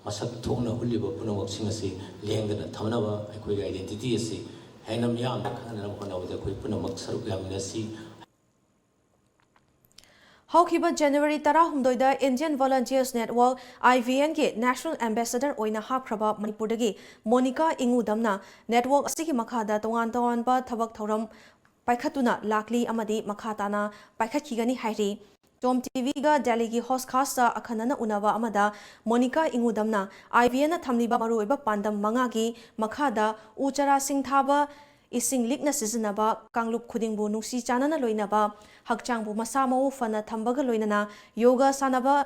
Speaker 7: मसक थोंना हुलिबा पुनमक्सिंग असि लेंगदना थमनबा अखोई आइडेंटिटी असि हेना मियाम खंगननब होनबदा अखोई पुनमक सरुक यामिनसी
Speaker 1: Haukiba January 18 da Indian Volunteers Network IVN ke National Ambassador oina hapkraba Manipurdagi Monica Ingudamna network asigi makhada tongan ba thabak thoram paikhatuna lakli amadi makhatana paikhakhigani hairi TOMTV ga Delhi gi host khasa akhanana unaba amada Monica Ingudamna IVN na thamliba maruiba pandam manga gi makhada uchara singthaba ising likna sizinaba kanglup khudingbu nungsi chanana loinaba hakchangbu masamau fana thambaga loinana yoga sanaba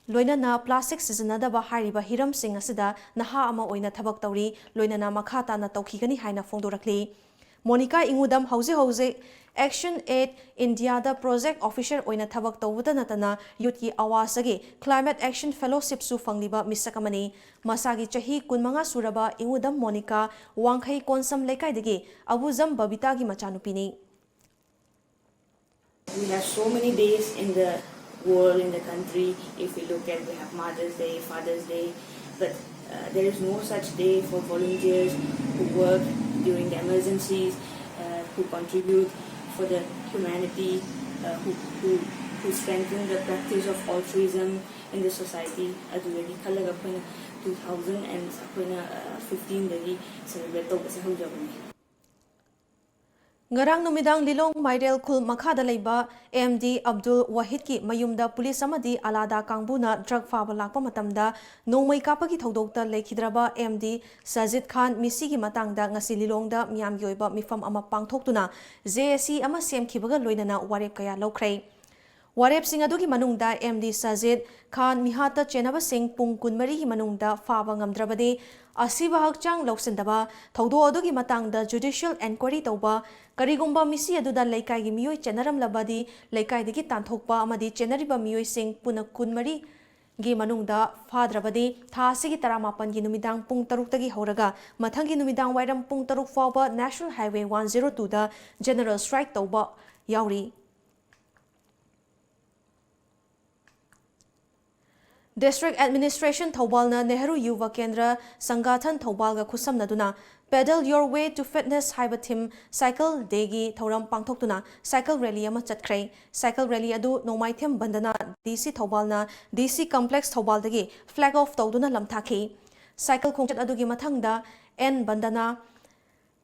Speaker 1: loinana plastic sizinadaba hariba hiram sing asida naha ama oina thabak tawri loinana makhata na tawkhigani haina phongdorakli Monica Ingudam hauze Action Aid India da project officer oina thabak tawuda natana youth ki awasagi climate action fellowship su fangliba misakamani masagi chahi kunmanga suraba Ingudam Monica wangkhai konsam lekai degi abuzam babita gi machanupini
Speaker 8: We have so many days in the world, in the country. If we look at, we have Mother's Day, Father's Day, but there is no such day for volunteers who work during the emergencies, who contribute for the humanity, who strengthen the practice of altruism in the society. Adulagi khalaga apna 2015 dagi celebrate tawbase haujabani.
Speaker 1: Ngarang numidang Lilong Mairel Khul makhada leiba MD Abdul Wahid ki mayumda police amadi alada kangbuna drug faba lakpa matamda nongmai kapagi thodokta lekhidraba MD Sajid Khan misi gi matangda ngasi Lilongda miyam gi oiba mifam ama pangthoktuna JSC ama semkhibaga loinana warep kaya lokrei warep sing adugi manungda MD Sajid Khan mihata chenaba sing pung kunmari gi manungda faba ngamdrabadi asiba hakchang loksendaba thodo adugi matangda judicial inquiry tauba karigumba misi aduda laikai gi miyoi chenaram labadi laikai digi tanthokpa amadi chenariba miyoi sing puna kunmari gi manungda fadrabadi thasi gi 18 gi numidang pung 3 tagi horaga mathangi numidang wairam pung 3 fawba National Highway 102 da general strike tauba yauri District Administration Thaubalna Nehru Yuva Kendra Sangathan Thaubalga Khusamnaduna Pedal Your Way to Fitness haiba thim cycle degi thoram pangthoktuna cycle rally ama chatkhrei. Cycle rally adu Nomaithem bandana DC Thobalna DC Complex Thobal dagi flag off tawduna lamthakhi. Cycle khongchat adugi mathangda N bandana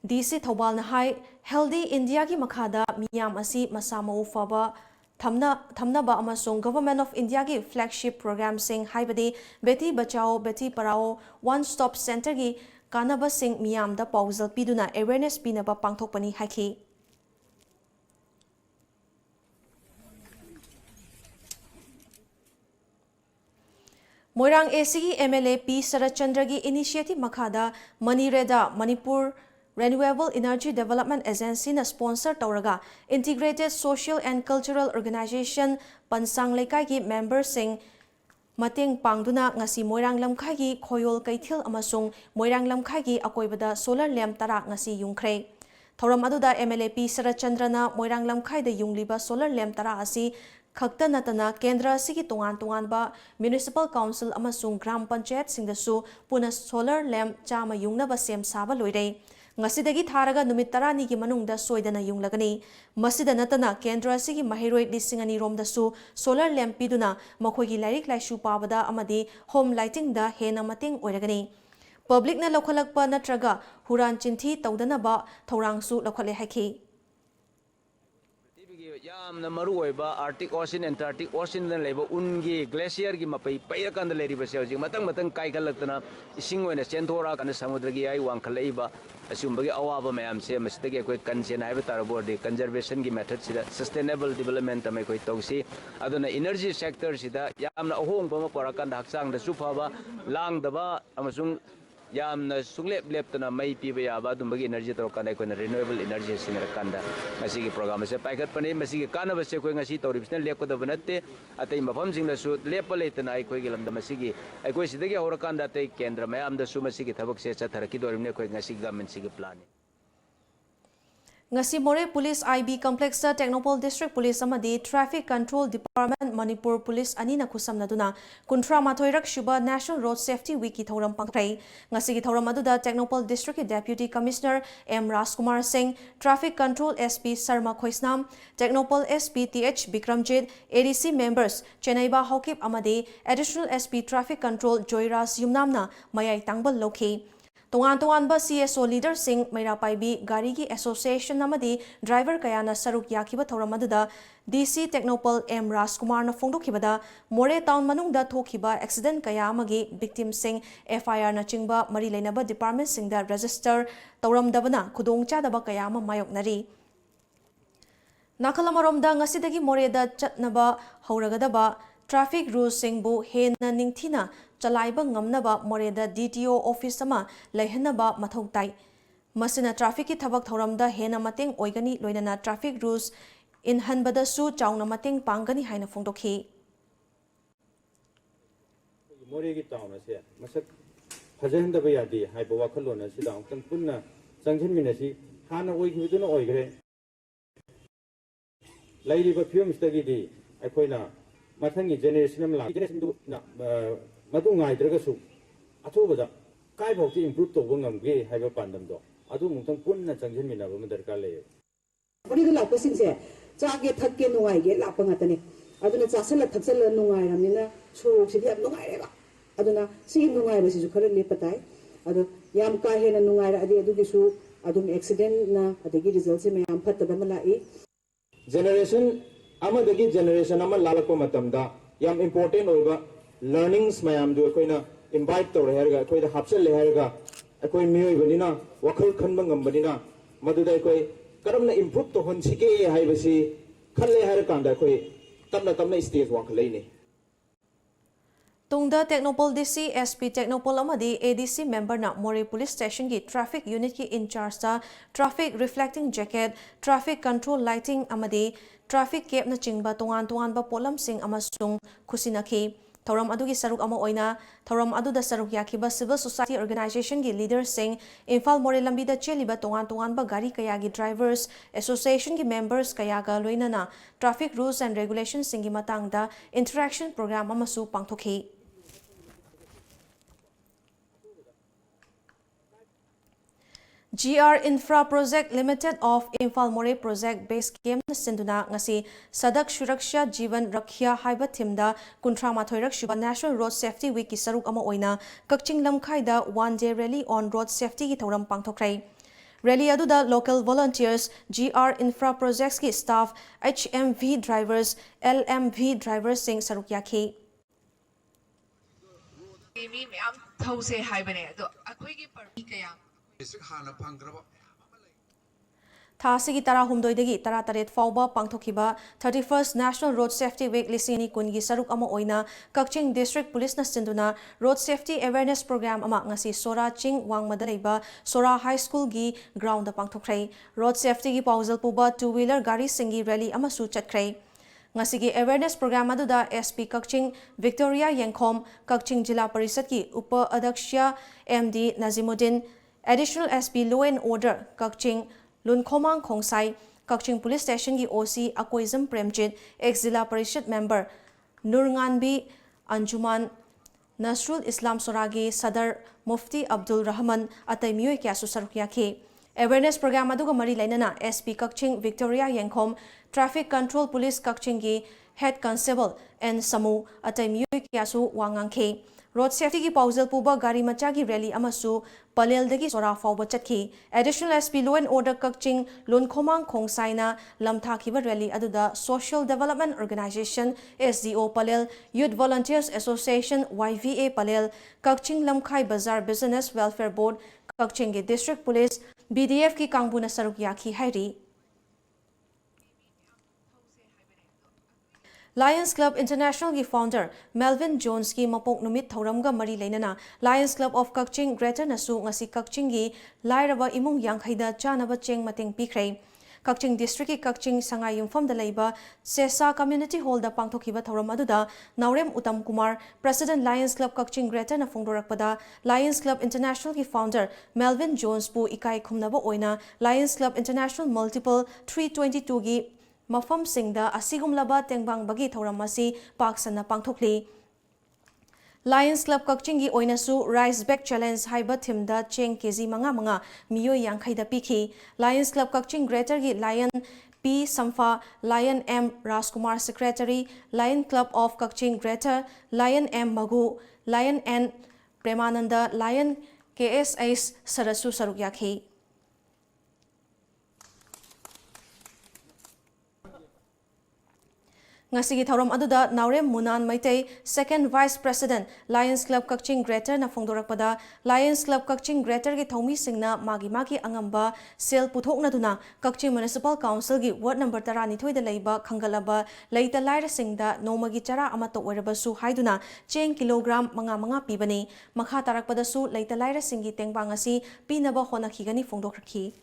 Speaker 1: DC Thobal na hai Healthy India ki makhada miyam asi masamau faba thamna ba amasung Government of India ki flagship program sing haibadi Beti Bachao Beti Parao One Stop Center ki kanaba sing miyam da pauzal piduna awareness pinaba pangthokpani haiki. Moirang ACG MLA P Sarachandra gi initiative makhada Manireda Manipur Renewable Energy Development Agency na sponsor tauraga Integrated Social and Cultural Organization Pansang Lekai gi members sing mateng pangduna ngasi Moirang Lamkhai gi khoyol kaithil amasung Moirang Lamkhai gi akoibada solar lamp tara ngasi yungkhrei. Thoram aduda MLA P Sarachandra na Moirang Lamkhai da yungliba solar lamp tara asi khakta natana kendra sigi tongan ba municipal council amasung gram panchayat singdasu puna solar lamp chama yungnaba sem saba loirei. Ngasidagi tharaga numit tarani ki manungda soidana yunglagani. Masida natana kendra sigi mahiroi lisingani romdasu solar lamp piduna makhoigi lairik laishu pabada amadi home lighting da hena mating oiragani. Public na lokhalakpa natraga huran chinthi tawdanaba thorangsu lokhale haiki.
Speaker 9: यामना मरुओइबा Arctic Ocean Antarctic Ocean न लेबो उनगी glacier की मपई पैरकंद लेरिबा से हजिक मतंग मतंग काइखलक्तना इसिंग ओइना चेंथोरा कन समुद्र की आई वांखलैबा असुमबगी अवाबा मयाम से मस्तगे कोई कंसेन हाइबा तारबोर्ड कंजर्वेशन की मेथड सिदा सस्टेनेबल डेवलपमेंट तमे कोई तौसी अदुना एनर्जी सेक्टर सिदा यामना अहोंगबा म पराकंद हक्सांग द सुफाबा लांगदबा अमसुंग यामना सुंगलेप लेपतना मई पीबा याबा दुंबगी एनर्जी तोरकंद कोइना रिन्यूएबल एनर्जी सिंगरकंदा मसीगी प्रोग्राम से पाइखत पने मसीगी कानबसे कोइ ngasi तौरिबिसना लेपकदब नते अतै मफमसिंगदसु लेप लेतना कोइगी लमदा मसीगी कोइ सिदगी होरकंदा तै केंद्र मयामदसु मसीगी थबक से चथरकी दोरिमने कोइ ngasi गवर्नमेंट सिगी plan
Speaker 1: Ngasi More Police IB Complex Technopol District Police amadi Traffic Control Department Manipur Police ani na khusamnaduna kuntra mathoirak shuba National Road Safety Week ki thoram pangthai ngasi ki thoram aduda Technopol District Deputy Commissioner M Rajkumar Singh Traffic Control SP Sarma Khoisnam Technopol SP TH Bikramjit ADC members Chenaiba Hokip amadi Additional SP Traffic Control Joyras Yumnamna mayai tangbal lokhi Tongan ba CSO leader sing Mairapaibi gari ki association namadi driver kayana saruk yakiba thoramadada DC Technopol M Rajkumar na phongdokhibada More town manungda thokiba accident kaya amagi victim sing FIR na chingba mari leinaba department sing da register tawramdabana khudongchadaba kaya ama mayoknari Nakalamaromda ngasidagi More da chatnaba hauragadaba traffic rules singbu hena ningthina Chalaiba ngamnaba Moreda DTO office ama laihanaba mathau tai masina traffic ki thabak thoramda hena mateng oigani loinana traffic rules in hanbada su chauna mateng pangani haina phongdokhi
Speaker 10: Moregi town ase masak phajahandaba yadi haiba wakhalona sida amtang punna changhin minasi hana oigibuduna oigre lairiba film stagi di akoina mathangi generation la generation du madu ngai dragasu athobada kai bauti improve to ngamge haiba pandamdo adu mungtang punna changhin minaba madarka le
Speaker 3: bari la pasin se chage thakke nuai ge la panga tane aduna chasala thaksala nuai ramina so sidi ab nuai reba aduna si nuai ba si ju khara le patai adu yam ka he na nuai ra adi adu gisu adum accident na adigi result se me am phatta ba mala e
Speaker 10: generation amadagi generation ama lalakpa matamda yam important oiba learnings mayam du koina invite to reherga koida hapsel leherga koi mioi banina wakhal khanba ngambadina maduda koi karamna improve to hon sike haibasi khalle har kanda koi tamna stage walk leini
Speaker 1: Tungda Technopol DC SP Technopol amadi ADC member na More Police Station ki traffic unit ki in charge ta traffic reflecting jacket traffic control lighting amadi traffic cap na chingba tongan ba polam sing amasung khusinakhi Thoram adugi saruk ama oina thoram aduda saruk yakiba civil society organization gi leaders sing Imphal More lambida cheliba tongan ba gari kaya gi drivers association gi members kaya ga loinana traffic rules and regulations singi matangda interaction program amasu pangthokhi GR Infra Project Limited of Imphal More Project Base Camp Sinduna ngasi Sadak Shuraksha Jivan Rakhya haiba thimda kuntra mathoirak shuba National Road Safety Week ki saruk ama oina Kakching Lamkhaida one-day rally on road safety ki thoram pangthokrai. Rally aduda local volunteers, GR Infra Projects ki staff, HMV drivers, LMV drivers sing saruk yakhi. Thasigi tara humdoidagi tara taret fauba pangthokiba 31st National Road Safety Week lisini kungi saruk ama oina Kakching District Police na sinduna Road Safety Awareness Program ama ngasi Sora Ching wangmada leiba Sora High School gi ground da pangthokrai. Road safety gi pausal puba two-wheeler gari singi rally ama su chatkrai. Ngasigi awareness program aduda SP Kakching Victoria Yengkhom Kakching Jila Parishad ki Upa Adhyaksha MD Nazimuddin Additional SP Law and Order Kakching Lunkhomang Khongsai Kakching Police Station ki OC Akoizam Premjit ex Jila Parishad member Nurnganbi Anjuman Nasrul Islam Soragi Sadar Mufti Abdul Rahman atai miyoi kya su saruk yakhi. Awareness program aduga mari lainana SP Kakching Victoria Yengkhom Traffic Control Police Kakching gi Head Constable and Samu atai miyoi kya su wangangkhe. Road safety ki pausal puba gari macha ki rally amasu palel dagi sora fauba chatki. Additional SP Law and Order Kakching Lunkhomang Khongsaina lamtha kiba rally aduda Social Development Organization SDO Palel Youth Volunteers Association YVA Palel Kakching Lamkhai Bazar Business Welfare Board Kakching ki District Police BDF ki kangbuna saruk yakhi hairi. Lions Club International ki founder Melvin Jones ki mapok numit thoramga mari leinana Lions Club of Kakching Greater nasu ngasi Kakching gi lairaba imung yangkhaida chanaba cheng mateng pikhrei. Kakching District ki Kakching Sangai Yumpham da leiba Sesa Community Hall da pangthokiba thoram aduda Naurem Uttam Kumar President Lions Club Kakching Greater na phongdorakpada Lions Club International ki founder Melvin Jones pu ikai khumnaba oina Lions Club International Multiple 322 gi Mafam Singda asigumlaba tengbang bagi thoram asi paksana pangthokli. Lions Club Kakching gi oinasu Rice Bag Challenge haiba thimda cheng kg manga miyoi yangkhaida pikhi. Lions Club Kakching Greater gi Lion P Sampha, Lion M Rajkumar Secretary, Lion Club of Kakching Greater, Lion M Maghu, Lion N Premananda, Lion KSS Sarasu saruk yakhi. Ngasigi thoram aduda Naurem Munan Maitei Second Vice President Lions Club Kakching Greater na phongdorakpada Lions Club Kakching Greater gi thomi singna magi angamba sel puthokna duna Kakching Municipal Council gi Ward number 12 da leiba khangalaba leita laira singda nomagi chara amato oirabasu haiduna cheng kilogram manga pibani makha tarakpada su leita laira singi tengbang asi pinaba honakhigani phongdokrakhi.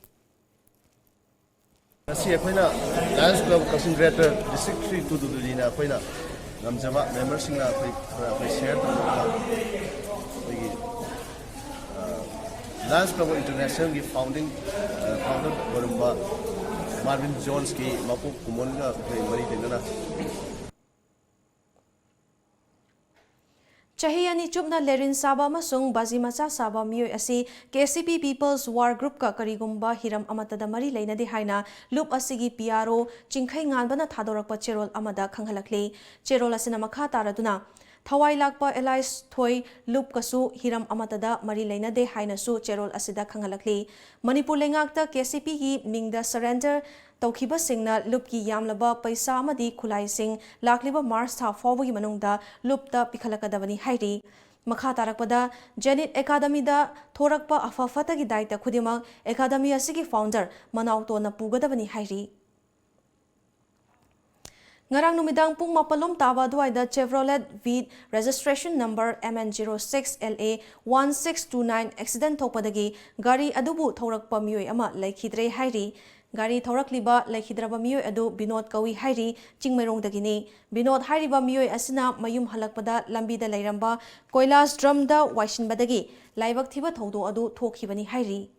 Speaker 11: Asi akoina Lions Club Kakching Greater District 322 na akoina namjaba members singna akoi share tawgi Lions Club International ki founder Borumba Marvin Jones ki mapu kumonga mari denana
Speaker 1: Chahiyani chupna lerin saba masung bazi macha saba miyoi asi KCP People's War Group ka karigumba hiram amatada mari leinadi haina loop asigi PRO chingkhai nganbana thadorakpa cherol amada khanghalakli cherol asina makha taraduna Thawai lakpa Elias Thoi loop kasu hiram amatada mari leinade haina su cherol asida khanghalakli Manipur lengakta KCP gi mingda surrender Taukiba singna loop ki yamlaba paisa amadi khulai sing lakliba Mars tha fawgi manungda loop ta pikhalakadabani hairi makha tarakpada Janet Academy da thorakpa afafata gi daita khudimak Academy asigi founder manauto na pugadabani hairi Ngarang numidang pung mapalom taba duaida Chevrolet Veed registration number MN06LA 1629 accident thopadagi gari adubu thorakpa miyoi ama laikhidre hairi Gari thorakliba laikhidraba miyoi adu Binod kawi hairi Chingmairongdagini Binod hairiba miyoi asina mayum halakpada lambida lairamba Koilas drumda waishinbadagi laibak thiba thaudo adu thokhibani hairi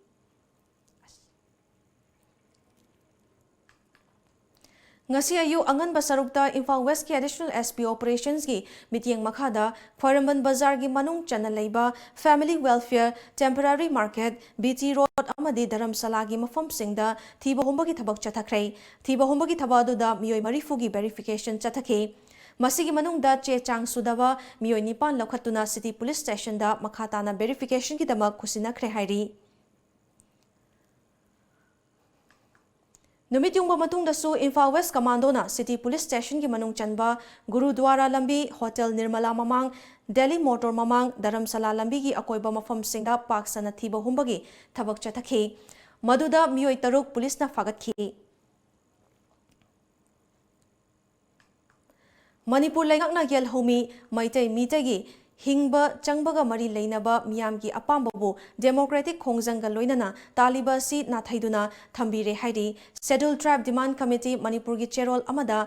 Speaker 1: ngasi ayu angan basarukta Imphal West ki additional SP operations gi mitiang makhada Khwaramban Bazar gi manung chana leiba Family Welfare Temporary Market BT Road amadi Dharamsala gi mafam singda thiba homba gi thabak chathakhrei thiba homba gi thaba adu da miyoi marifu gi verification chathakhi masigi manungda che chang sudaba miyoi nipan lokhatuna City Police Station da makhatana verification gi damak kusina khre hairi Numit yung matung dasu Imphal West Commando na City Police Station ki manung chanba Gurudwara lambi Hotel Nirmala mamang Delhi Motor mamang Dharamsala lambi ki akoiba mafam singda paksana thiba humbagi thabak chathakhi maduda miyoi taruk police na fagatki Manipur laingakna yel homi maitai mitagi hingba changbaga mari leinaba miyamgi apambabu democratic khongjanga loinana taliba si nathaiduna thambire hairi scheduled tribe demand committee manipur gi cherol amada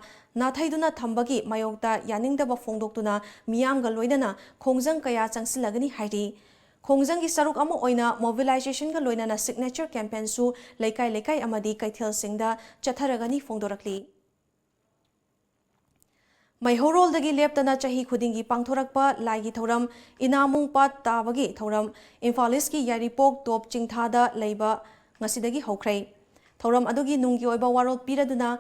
Speaker 1: nathaiduna thambagi mayokta yaningdaba phongdoktuna miyamga loinana khongjang kaya changsilagani hairi khongjang gi saruk ama oina mobilization ga loinana signature campaign su laikai laikai amadi kaithel singda chatharagani phongdorakli Maihorol dagi leptana chahi khudingi pangthorakpa laigi thoram inamung pat tabagi thoram Imphalis ki yaripok top chingthada leiba ngasidagi hokhrei thoram adugi nunggi oiba warol piraduna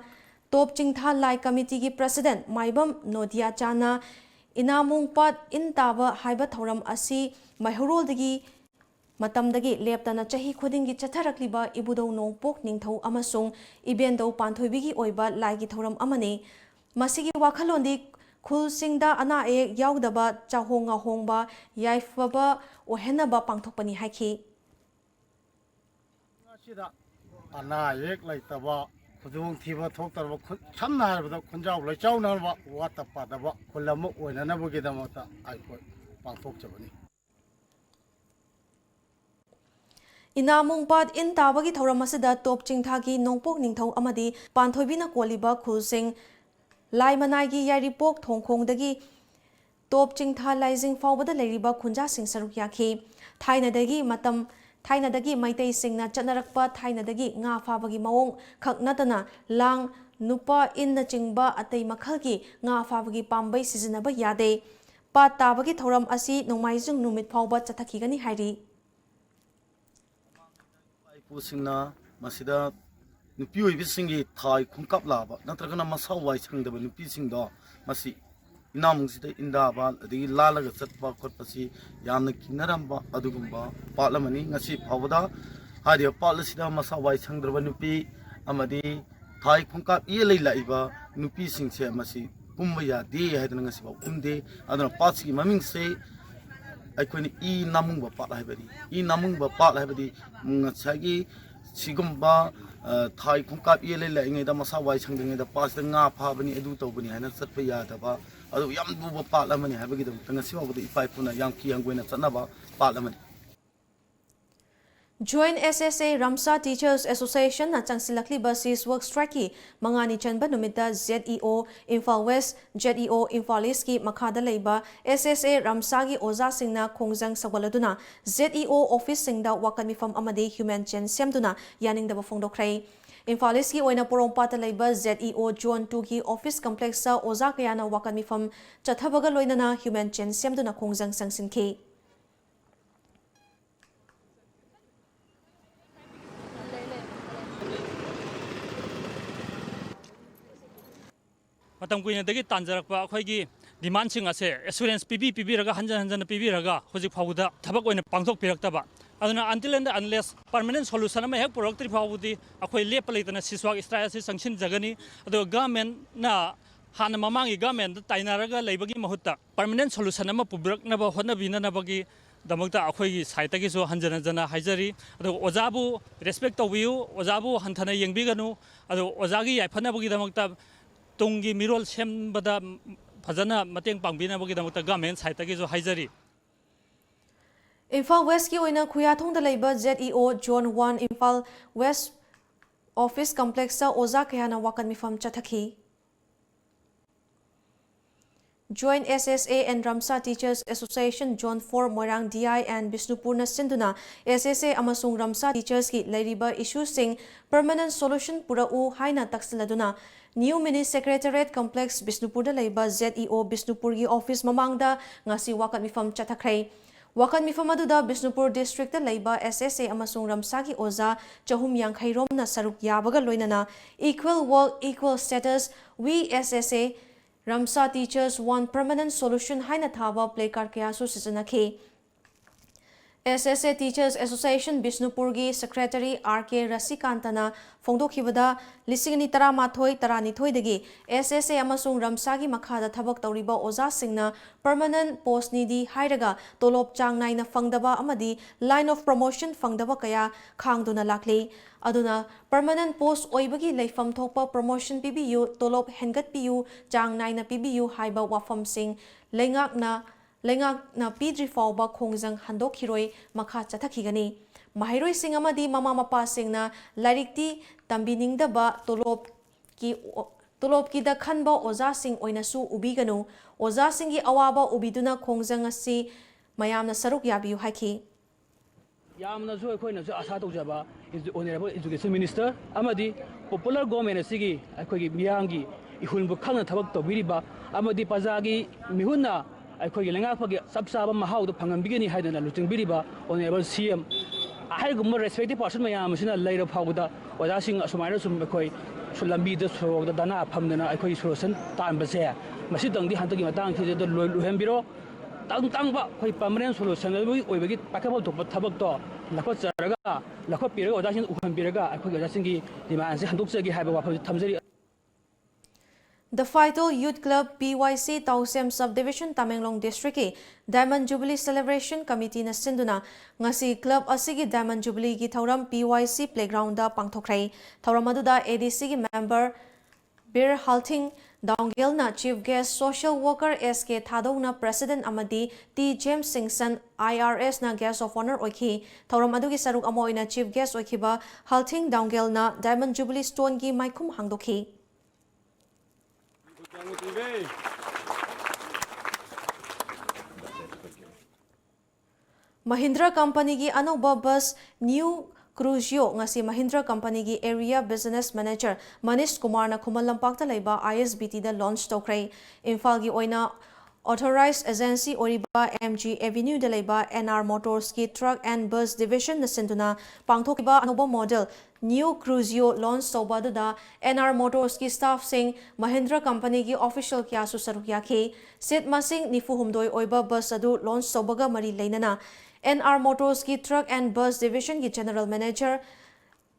Speaker 1: top chingtha lai committee gi president maibam nodia chana inamung pat in taba haiba thoram asi Maihorol dagi matamdagi leptana chahi khudingi chatharakliba ibudau nongpok ningthau amasung ibendau panthoibigi oiba laigi thoram amane Masigi wakalondi khulsingda ana e yaudaba chahonga hongba yaifaba ohenaba pangthokpani haiki
Speaker 12: sida ana ek laitaba khudung thiba thoktarba samna harba khunjaw laichawnarba wata padaba khulam oinanabagi damata aikoi pangthokchabani
Speaker 1: Inamung pad in tabagi thoramasida top chingthagi nongpok ningthau amadi panthoibina koliba khulsing Lai Managi Yaripok Thongkhongdagi Top Chingtha Laising Faubada Leriba Khunja Sing Saruk Yaki Thainadagi Maitai Singna Chanarakpa Thainadagi Nga Fabagi Maung Khaknatana Lang Nupa Inna Chingba Atei Makhalgi Nga Fabagi Pambai Sizinaba Yade Pat Tabagi Thoram Asi Nomaizung Numit Fauba Chathakigani Hairi
Speaker 11: Pusingna Masida nupi oibisinggi thai khungkap laba natragana masau wai sangdaba nupi singdo masi inamungsida indaba adigi lalaga chatpa khotpasi yamna kinaramba adugumba patlamani ngasi phawada hadi patlasida masau wai sangdraba nupi amadi thai khungkap yelei laiba nupi singse masi pumba yade haidana ngasi ba umde adana patsi mamingse aikoni I namungba pat haibadi I namungba pat haibadi ngachagi sigumba Thai khungkap yele la ingeda masa wai changdenge da pas da nga phabani edu tawbani haina chatpa ya daba adu yam duba patlamani habagi da ngasi wabda ipai puna yang ki angwena chanaba patlamani
Speaker 1: Joint SSA Ramsa Teachers Association na changsilakli basis work strike mangani chanba numita ZEO Imphal West ZEO Imphal East ki makhada leiba SSA Ramsa gi oza singna khongjang sawaladuna ZEO office singda wakan mifam amade human chen semduna yaningda bafongdokrai Imphal East ki oina porongpata leiba ZEO Zone 2 ki office complex sa oza kayana wakan mifam chathabaga loinana human chen semduna khongjang sangsinki
Speaker 13: Matam kuina dagi tanjarakpa akhoi demand sing ase assurance pbiraga hanjan pbiraga hojik phawuda thabak oina pangthok piraktaba aduna until and unless permanent solution ama hek product phawudi akhoi lep leitana siswak strike ase sanction jagani ado government na han mamangi government tainaraga leibagi mahutta permanent solution ama pubraknaba honabinanabagi damakta akhoi site gi so hanjana haijari ado ojabu respect tobiu ojabu hanthana yengbiganu ado ojagi yaifanabagi damakta Tungi mirol sembada fazana mateng pangbinabagi damakta government site gi so haijari
Speaker 1: Imphal West ki oina khuyathongda leiba ZEO Zone 1 Imphal West office complex sa oza kayana wakan mifam chathaki Joint SSA and Ramsa Teachers Association Zone 4 Moirang DI and Bishnupurna Sinduna SSA amasung Ramsa Teachers ki lairiba issue sing permanent solution purau haina taksaladuna New Mini Secretariat Complex Bishnupurda laiba ZEO Bishnupurgi office mamangda ngasi wakat mifam chathakrai Wakan mifam aduda Bishnupur District laiba SSA amasung Ramsa ki oza chahum yangkhairom na saruk yabaga loinana equal work equal status we SSA Ramsa Teachers want permanent solution haina thaba placard kaya su sijanakhi SSA Teachers Association Bishnupurgi Secretary RK Rasikantana Fongdokhibada Lisingani Taramathoi Taranithoi dagi SSA amasung Ramsagi makhada thabak tawriba oza singna permanent post nidi hairaga tolop chang naina fangdaba amadi line of promotion fangdaba kaya khangduna lakli aduna permanent post oibagi leifam thokpa promotion PBU tolop hengat PU chang naina PBU haiba wafam sing lengakna Pidri Fauba Kongjang Handok Hiroi Makha Chathakigani. Mahiroi Singamadi Mama Mapa Singna Larikti Tambining Daba Tolop ki da Khanba Oza Sing Oinasu Ubiganu Oza Singi Awaba Ubiduna Kongjang Asi Mayamna Saruk Yabiu Haki.
Speaker 14: Yamna so ko na so asa to jaba is the honorable education minister amadi popular government asigi akogi miyangi ihunbu khangna thabak to biriba amadi pazagi mihunna aikogi lengakpagi sabsaba mahaudo phangambigini haidana luchingbiliba honorable CM ahaigumma respective person mayam sina leiro phawda odasing asumaina sum akoi sulambi da sorogda dana phamdana aikoi solution tanbase masi dangdi hantagi matang thi do luhembiro tangba khoi permanent solution oi oibagi pakabol to thabak to lakho charaga lakho piraga odasing uhambiraga aikoi odasingi demand se handokjagi haiba wapham thamjari
Speaker 1: The Vital Youth Club PYC Tausem Subdivision Tamenglong District Diamond Jubilee Celebration Committee na sinduna ngasi club asigi Diamond Jubilee gi thauram PYC Playground da pangthokrai thauram aduda ADC gi member Bir Halting Dongel na Chief Guest Social Worker SK Thadong na President amadi T James Singson IRS na Guest of Honor oikhi thauram adugi saruk amoina Chief Guest oikhiba Halting Dongel na Diamond Jubilee Stone gi maikhum hangdokhi Mahindra Company gi anauba bus New Crucio ngasi Mahindra Company gi Area Business Manager Manish Kumar na Khumal Lampakta laiba ISBT da launch tokrai Imphal gi oina Authorized Agency Oriba MG Avenue de laiba NR Motors ki Truck and Bus Division na sinduna pangthokiba anauba model New Crucio launch soba da NR Motors ki staff sing Mahindra Company ki official kya su sarukya ki sit masing nifu humdoi oiba bus adu launch sobaga mari leinana NR Motors ki Truck and Bus Division ki General Manager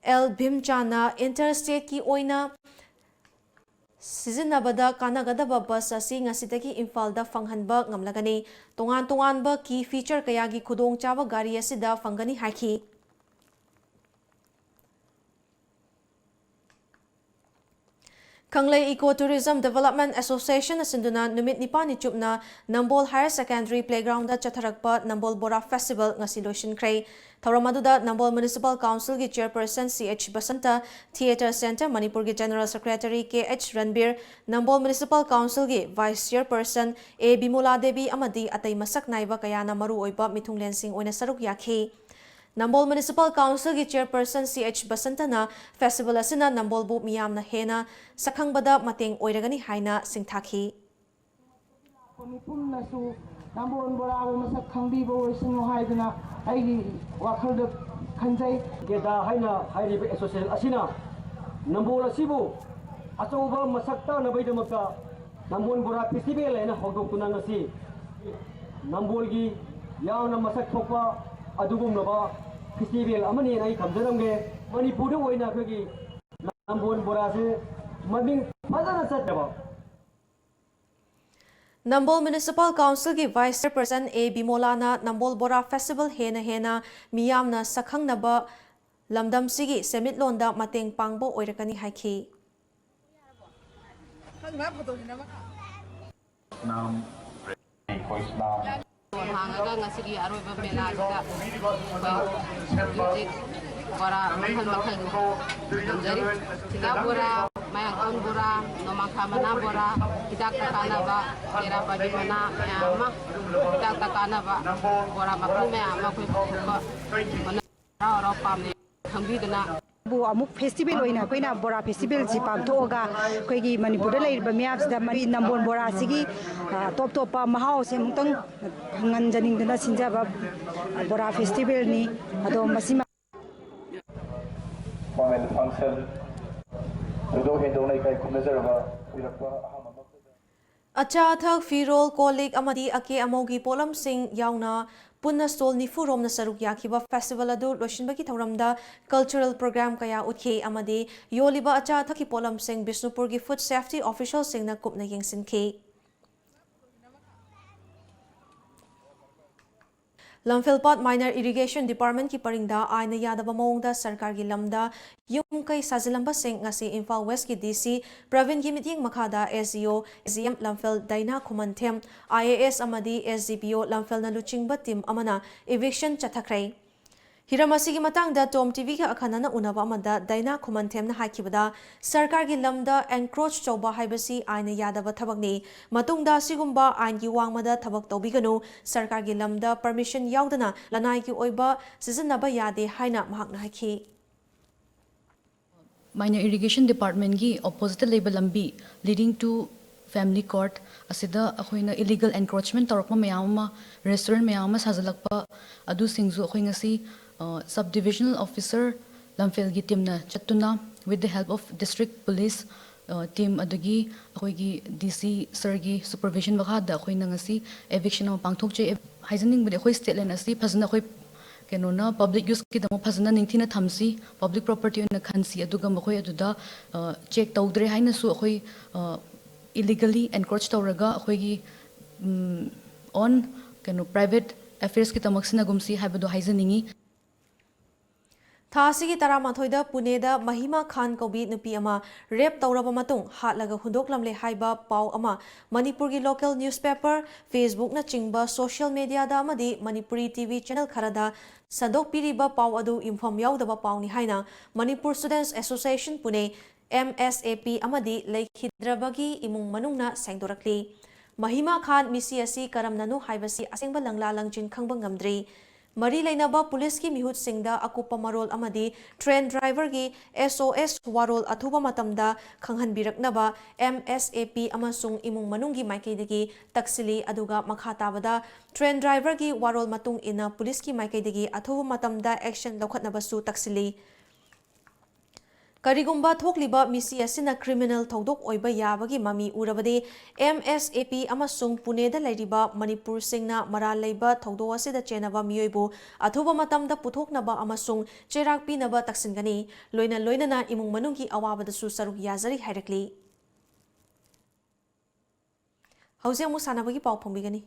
Speaker 1: L Bhimchana Interstate ki oina Sizinabada kanagadaba bus asi ngasidagi Imphal da fanghanba ngamlagani tongan ba ki feature kayagi khudong chawa gari asida fangani haki Kanglei Eco-Tourism Development Association asinduna numit nipani chupna Nambol Higher Secondary Playground da chatharakpa Nambol Bora Festival ngasi loishin krai Thauramaduda Nambol Municipal Council gi Chairperson CH Basanta Theatre Center Manipur gi General Secretary KH Ranbir Nambol Municipal Council gi Vice Chairperson A Bimula Devi amadi atai masak naiba kayana maru oiba mithunglensing oina saruk yakhi Nambol Municipal Council ki Chairperson CH Basantana Festival asina Nambol bu miyamna hena sakhangbada mateng oiragani haina singthakhi
Speaker 15: Pumnasu Nambol Borago masak khangbibo oisinu haidana aigi wakhalda khanjai
Speaker 16: geda haina hairibe association asina Nambol asibu achauba masakta nabaidamaka Nambol Bora Festival ena hogdokuna ngasi Nambol gi yauna masak thokpa adugumnaba festival amani nai kamjaramge Manipur oina khagi Nambol Bora se maming fadana sataba
Speaker 1: Nambol Municipal Council ki Vice Chairperson A Bimola na Nambol Bora Festival hena miyamna sakhangnaba lamdam sigi semitlonda mateng pangbo oirakani haiki
Speaker 17: hangaga ngasigi aroiba mela sida music bora makhal makhal jari sida bora mayang on bora, nomangka mana bora, hidak takana ba, kera bagi mana mayama, hidak takana ba, bora maku mayama kui ba, mana orang pam ni khambi dana.
Speaker 18: bu amuk festival oina koina bora festival ji pam thoga koi gi manipur da leir ba miap da mari nambon bora sigi top top pa mahau se mutang ngan janing dana sinja ba bora festival ni ado masima
Speaker 19: formal function do hendo nei kai kumezar ba irakpa
Speaker 1: Acha thak firol kolik amadi ake amogi polam sing yauna punna stol nifu rom na saruk yakiba festival adu loshinbagi thauramda cultural program kaya uthe amadi yoliba acha thaki polam sing Bisnupur gi food safety official sing na kupna yengsinke Lamphilpat Minor Irrigation Department ki paringda aina yadaba maungda sarkar gi lamda yung kai sajilamba sing ngasi Imphal West ki DC Pravin gi miting makhada SEO SGM Lamphil Daina Khumanthem IAS amadi SGPO Lamphil na luchingba team amana eviction chathakrai Hiramasi ki matangda TOMTV ka akhanana unaba amada Daina Khumanthem na hakibada sarkar gi lamda encroach chawba haibasi aina yadaba thabakni matungda sigumba ain gi wangmada thabak tawbiganu sarkar gi lamda permission yaudana lanai gi oiba sijanaba yade haina mahakna haki
Speaker 20: Minor Irrigation Department gi opposite label lambi leading to family court asida akhoina illegal encroachment tawrakma mayama restaurant mayama sajalakpa adu singzu akhoinga si subdivisional officer Lamphil gi team na chatuna with the help of district police team adagi akhoigi DC sir gi supervision bakha da akhoina ngasi eviction ma pangthok che haijaning bude akhoi state line asi phajna akhoi kenona public use ki damo phajna ningthina thamsi public property na khansi aduga makhoi aduda check tawdre haina su akhoi illegally encroach tawraga akhoigi on keno private affairs ki tamaksina gumsi haibado haijaningi
Speaker 1: Thasigi taramathoida Puneda Mahima Khan Kobi nupi ama rep tawraba matung hatlaga hundoklamle haiba pau ama Manipur gi local newspaper Facebook na chingba social media da amadi Manipuri TV channel kharada sadok piriba pau adu inform yaudaba pau ni haina Manipur Students Association Pune MSAP amadi Laikhidrabagi imung manungna sengdorakli Mahima Khan misi asi karamnanu haibasi asengba langla langjin khangba ngamdri Mari lainaba police ki mihut singda akupa marol amadi train driver gi SOS warol athuba matamda khanghanbiraknaba MSAP amasung imung manunggi maikaidagi taksili aduga makhatabada train driver gi warol matung ina police ki maikaidagi athuba matamda action lokhatnaba su taksili Karigumba thokliba misi asina criminal thodok oiba yabagi mami urabade MSAP amasung Pune da lairiba Manipur singna maral leiba thodo asida chenaba miyoibu athuba matamda puthoknaba amasung cherak pinaba taksingani loina na imung manunggi awabada su saruk yazari hairakli Hauze amu sanabagi pau phongbigani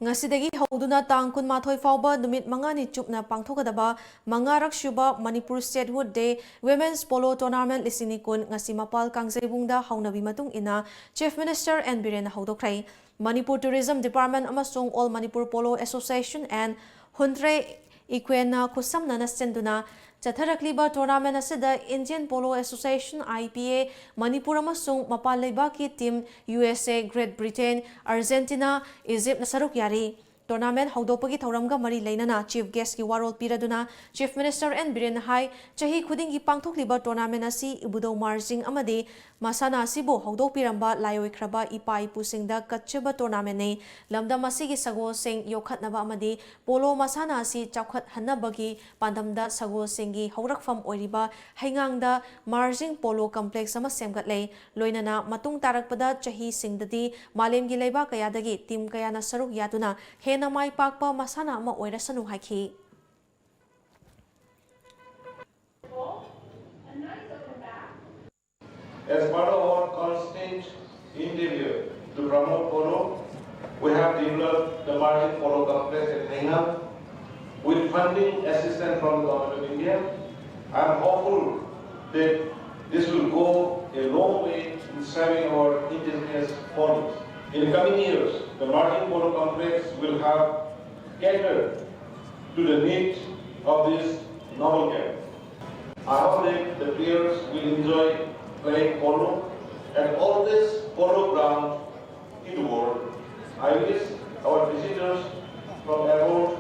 Speaker 1: Ngasidagi hauduna tang kun mathoi fauba numit mangani chupna pangthokadaba mangarak shuba Manipur Statehood Day Women's Polo Tournament lisini kun ngasi mapal kangzeibungda haunabi matung ina Chief Minister N Biren haudokrai Manipur Tourism Department amasung All Manipur Polo Association and Huntre Ikwena kusamna nasenduna Chatharakliba tournament asida Indian Polo Association IPA Manipur amasung mapal leibaki team USA, Great Britain, Argentina, Egypt na saruk yari tournament haudopagi thauramga mari leinana chief guest ki warol piraduna Chief Minister N Biren hai chahi khudingi pangthokliba tournament asi ibudo marjing amadi masana asibu haudok piramba layoi khraba ipai pusingda kacheba tournament nei lamda masigi sago sing yokhatnaba amadi polo masana asi chawkhat hanabagi pandamda sago singi haurakfam oiriba haingangda marjing polo complex ama semgatlei loinana matung tarakpada chahi singdadi malemgi leiba kayadagi team kayana saruk yaduna hena mai pakpa masana ama oirasanu haiki
Speaker 19: As part of our constant endeavor to promote polo, we have developed the margin polo complex at Haina with funding assistance from the Government of India. I am hopeful that this will go a long way in serving our indigenous ponies. In the coming years, the marching polo complex will have catered to the needs of this novel game. I hope that the players will enjoy playing polo at all these polo grounds in the world. I wish our visitors from abroad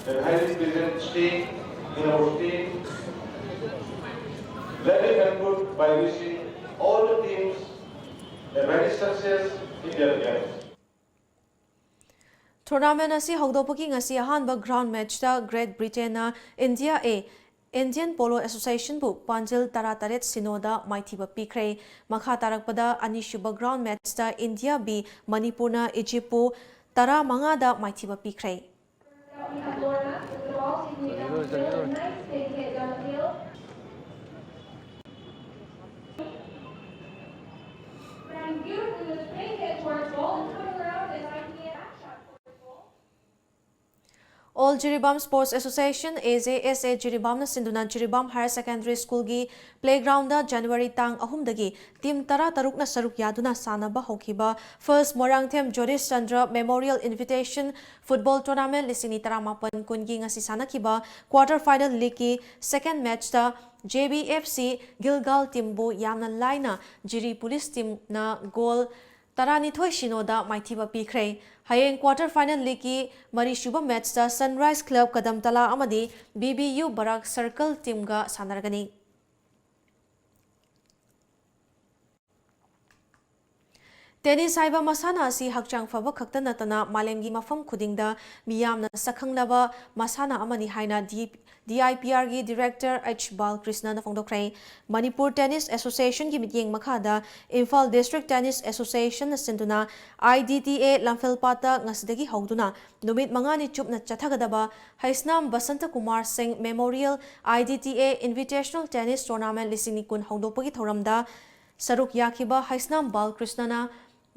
Speaker 19: that highly pleasant stay in our state. Let me conclude by wishing all the teams a very success in their games.
Speaker 1: Tournament asi haudopuki ngasi ahanba ground match ta Great Britain na India Indian Polo Association bu Panjil Tarataret Sinoda Maithiba Pikre Makha Tarakpada Anishuba ground match ta India B Manipur na Egypt bu Tara Mangada Maithiba Pikre. All Jiribam Sports Association AJSA Jiribam na Sinduna Jiribam Higher Secondary School gi playground da January tang ahumdagi team tara taruk na saruk yaduna sanaba hokiba first Morangthem Joris Chandra Memorial Invitation Football Tournament lisini taramapan kungi ngasi sanakiba quarter final league second match da JBFC Gilgal team bu yamna laina Jiri Police team na goal Tarani Thoi Shinoda Maithiba Pikre Hayeng quarter final league Mari Shuba match da Sunrise Club Kadamtala amadi BBU Barak Circle team ga sanargani. Tennis haiba masana asi hakchang faba khakta natana malemgi mafam khudingda miyamna sakhanglaba masana amani haina DIPR gi director H Balkrishna na phongdokrai Manipur Tennis Association gi mityeng makhada Imphal District Tennis Association na sinduna IDTA Lamphilpata ngasidagi hauduna numit mangani chupna chathagadaba Haisnam Basanta Kumar Singh Memorial IDTA Invitational Tennis Tournament lisini kun haudopagi thoramda saruk yakiba Haisnam Balkrishna na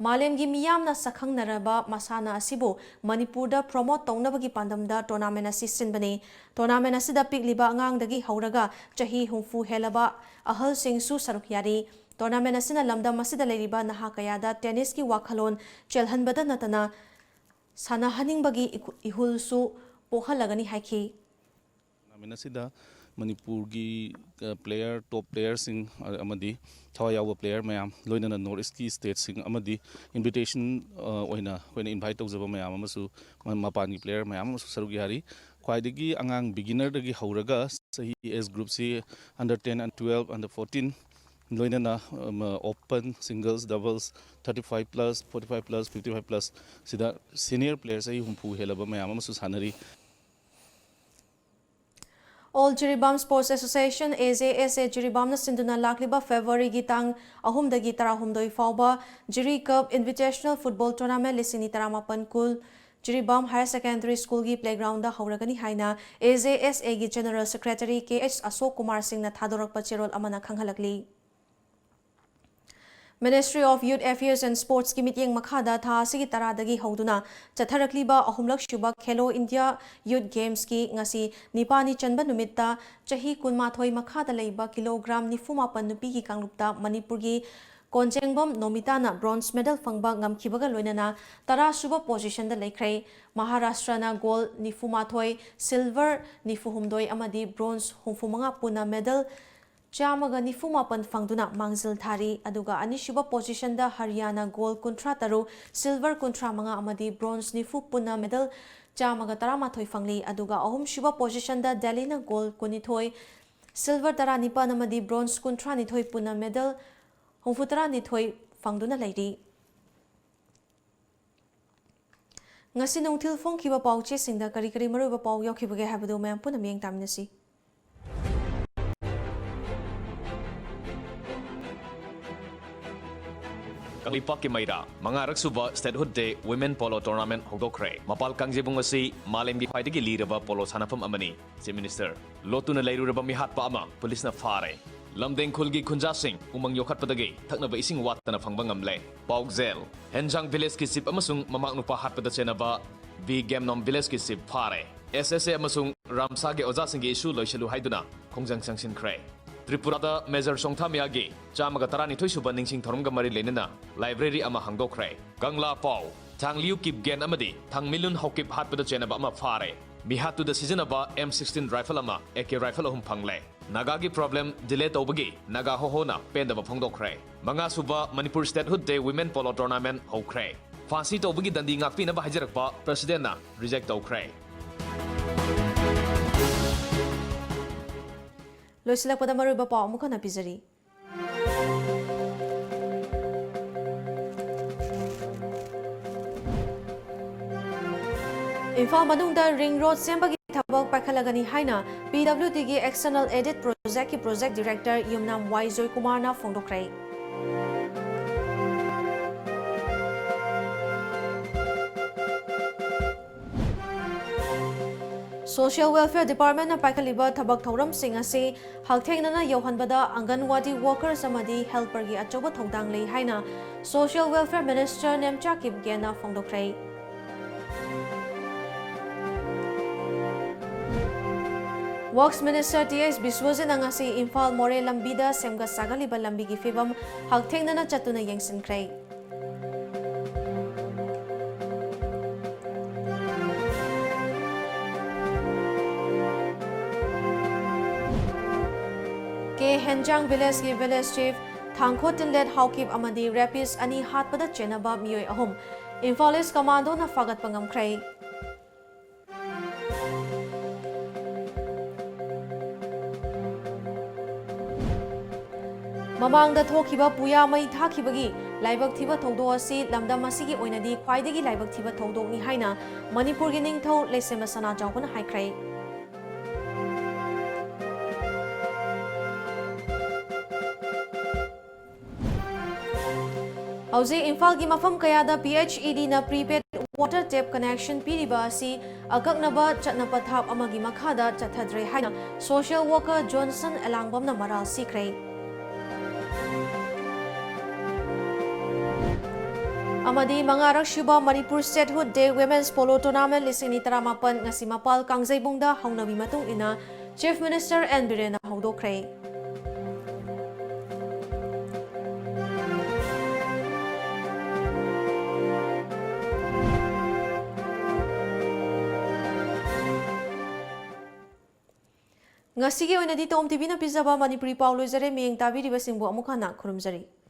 Speaker 1: Malemgi miyamna sakhang naraba masana asibu Manipurda promote taunabagi pandamda tournament asi sinbani tournament asida pigliba angangdagi hauraga chahi humfu helaba ahal singsu sarukyari tournament asina lamdam asida leiriba naha kayada tennis ki wakhalon chelhanbada natana sanahaningbagi ihulsu pohalagani haiki
Speaker 21: tournament Manipur gi player top players sing amadi thawayawa player mayam loinana north east ki state sing amadi invitation oina invite tawjaba mayam amasu mapani player mayam amasu sarugi hari khwaidagi angang beginner dagi hauraga sahi age group si under 10 and 12 under 14 loinana open singles doubles 35 plus 45 plus 55 plus sida senior players ai humpu helaba mayam amasu sanari
Speaker 1: All Jiribam Sports Association AJSA Jiribam na sinduna lakliba February gitang ahumdagi tarahumdoi fauba Jiri Cup Invitational Football Tournament lisini taramapan kul Jiribam Higher Secondary School gi playground da hauragani haina AJSA gi General Secretary KH Ashok Kumar Singh na thadorak pachirol amana khanghalakli Ministry of Youth Affairs and Sports ki mityeng makhada tha asigi taradagi hauduna chatharakliba ahumlak shuba Khelo India Youth Games ki ngasi nipani chanba numitta chahi kunmathoi makhada leiba kilogram nifumapan nupi ki kanglupta Manipur gi Konjengbam Nomitana bronze medal fangba ngamkhibaga loinana tara shuba position da leikhrei Maharashtra na gold nifumathoi silver nifuhumdoi amadi bronze humfumanga puna medal Chamaga nifumapan fangduna mangzil thari aduga anishuba position da Haryana gold kuntra taru silver kuntra manga amadi bronze nifu puna medal chamaga taramathoi fangli aduga ahum shuba position da Delhi na gold kunithoi silver tara nipan amadi bronze kuntra nithoi puna medal humfutara nithoi fangduna leiri ngasi nungthil phongkhiba pauche singda kari kari maruba pau yakhibage habadu mayam puna mieng tamnasi
Speaker 22: Kalipaki Maira, Mangarak Suba Statehood Day Women Polo Tournament Hogokre, Mapal Kangjibung Asi, Malemgi Paidigi Leaderba Polo Sanafam Amani, Chief Minister, Lotuna Lairuraba Mihat Pama, Police na Fare, Lamdeng Kulgi Kunja Singh, Umang Yokat Padagi, Taknaba Ising Watana Fangbangam Paug Zel, Henjang Village Kisip Amasung, Mamagnupa Hatpadasenaba, V Gemnom Village Kisip Fare, SSA Amasung, Ramsage Ozasingi Issue Loishalu Haiduna, Kongjang Sangshin Kre. Tripurada Measure Songthamyagi Chamaga Taranithoi suba ningsing thoromga mari lenena library ama hangdokre Gangla Pau Tangliu kip gen amadi Tang Milun Hokip hatpada chenaba ama fare Mihatu the season aba M16 rifle ama AK rifle hum pangle Nagagi problem delay tobagi Naga hohona pendaba phongdokre Manga suba Manipur Statehood Day Women Polo Tournament hokre Fancy tobagi dandi ngakpi na bahajarakpa President na reject tokre
Speaker 1: Loisilakpada maruba paw amuka na pizari. Imphal manungda ring road sembagi thabak pakhalagani haina PWD gi external edit project ki project director Yumnam Y Joy Kumar na phongdokrai. Social Welfare Department na paikaliba thabak thoram sing ase halthengnana yohanbada Anganwadi workers amadi helper gi achoba thongdang lei haina Social Welfare Minister Nemcha Kipgena phongdokrai. Works Minister TS Biswajit angasi Imphal More lambida semga sagaliba lambi gi fibam halthengnana chatuna yengsinkrai. Ke Henjang Village ki Village Chief Thangkhotin led Haukip amadi Rapis ani hatpada chenaba miyoi ahum Imphalis Commando na fagat pangamkrai. Mamangda thokiba puya mai thakibagi laibak thiba thongdo asi lamdam asigi oinadi khwaidagi laibak thiba thongdok ni haina Manipur gi ningthau Lesema Sana Jawbana haikrai. Hauzi Imphal gi mafam kayada PHED na prepaid water tap connection piriba asi akaknaba chatnapa thap amagi makhada chathadre haina social worker Johnson Elangbam na maral sikrai. Amadi mangarak shuba Manipur Statehood Day Women's Polo Tournament lisini taramapan ngasi mapal kangzaibungda haunabi matung ina Chief Minister N. Birena haudokrai. Ngasigi oinadi TOMTV na pizaba Manipuri Paulo Zare miyeng tabiriba singbo amukana khurumjari.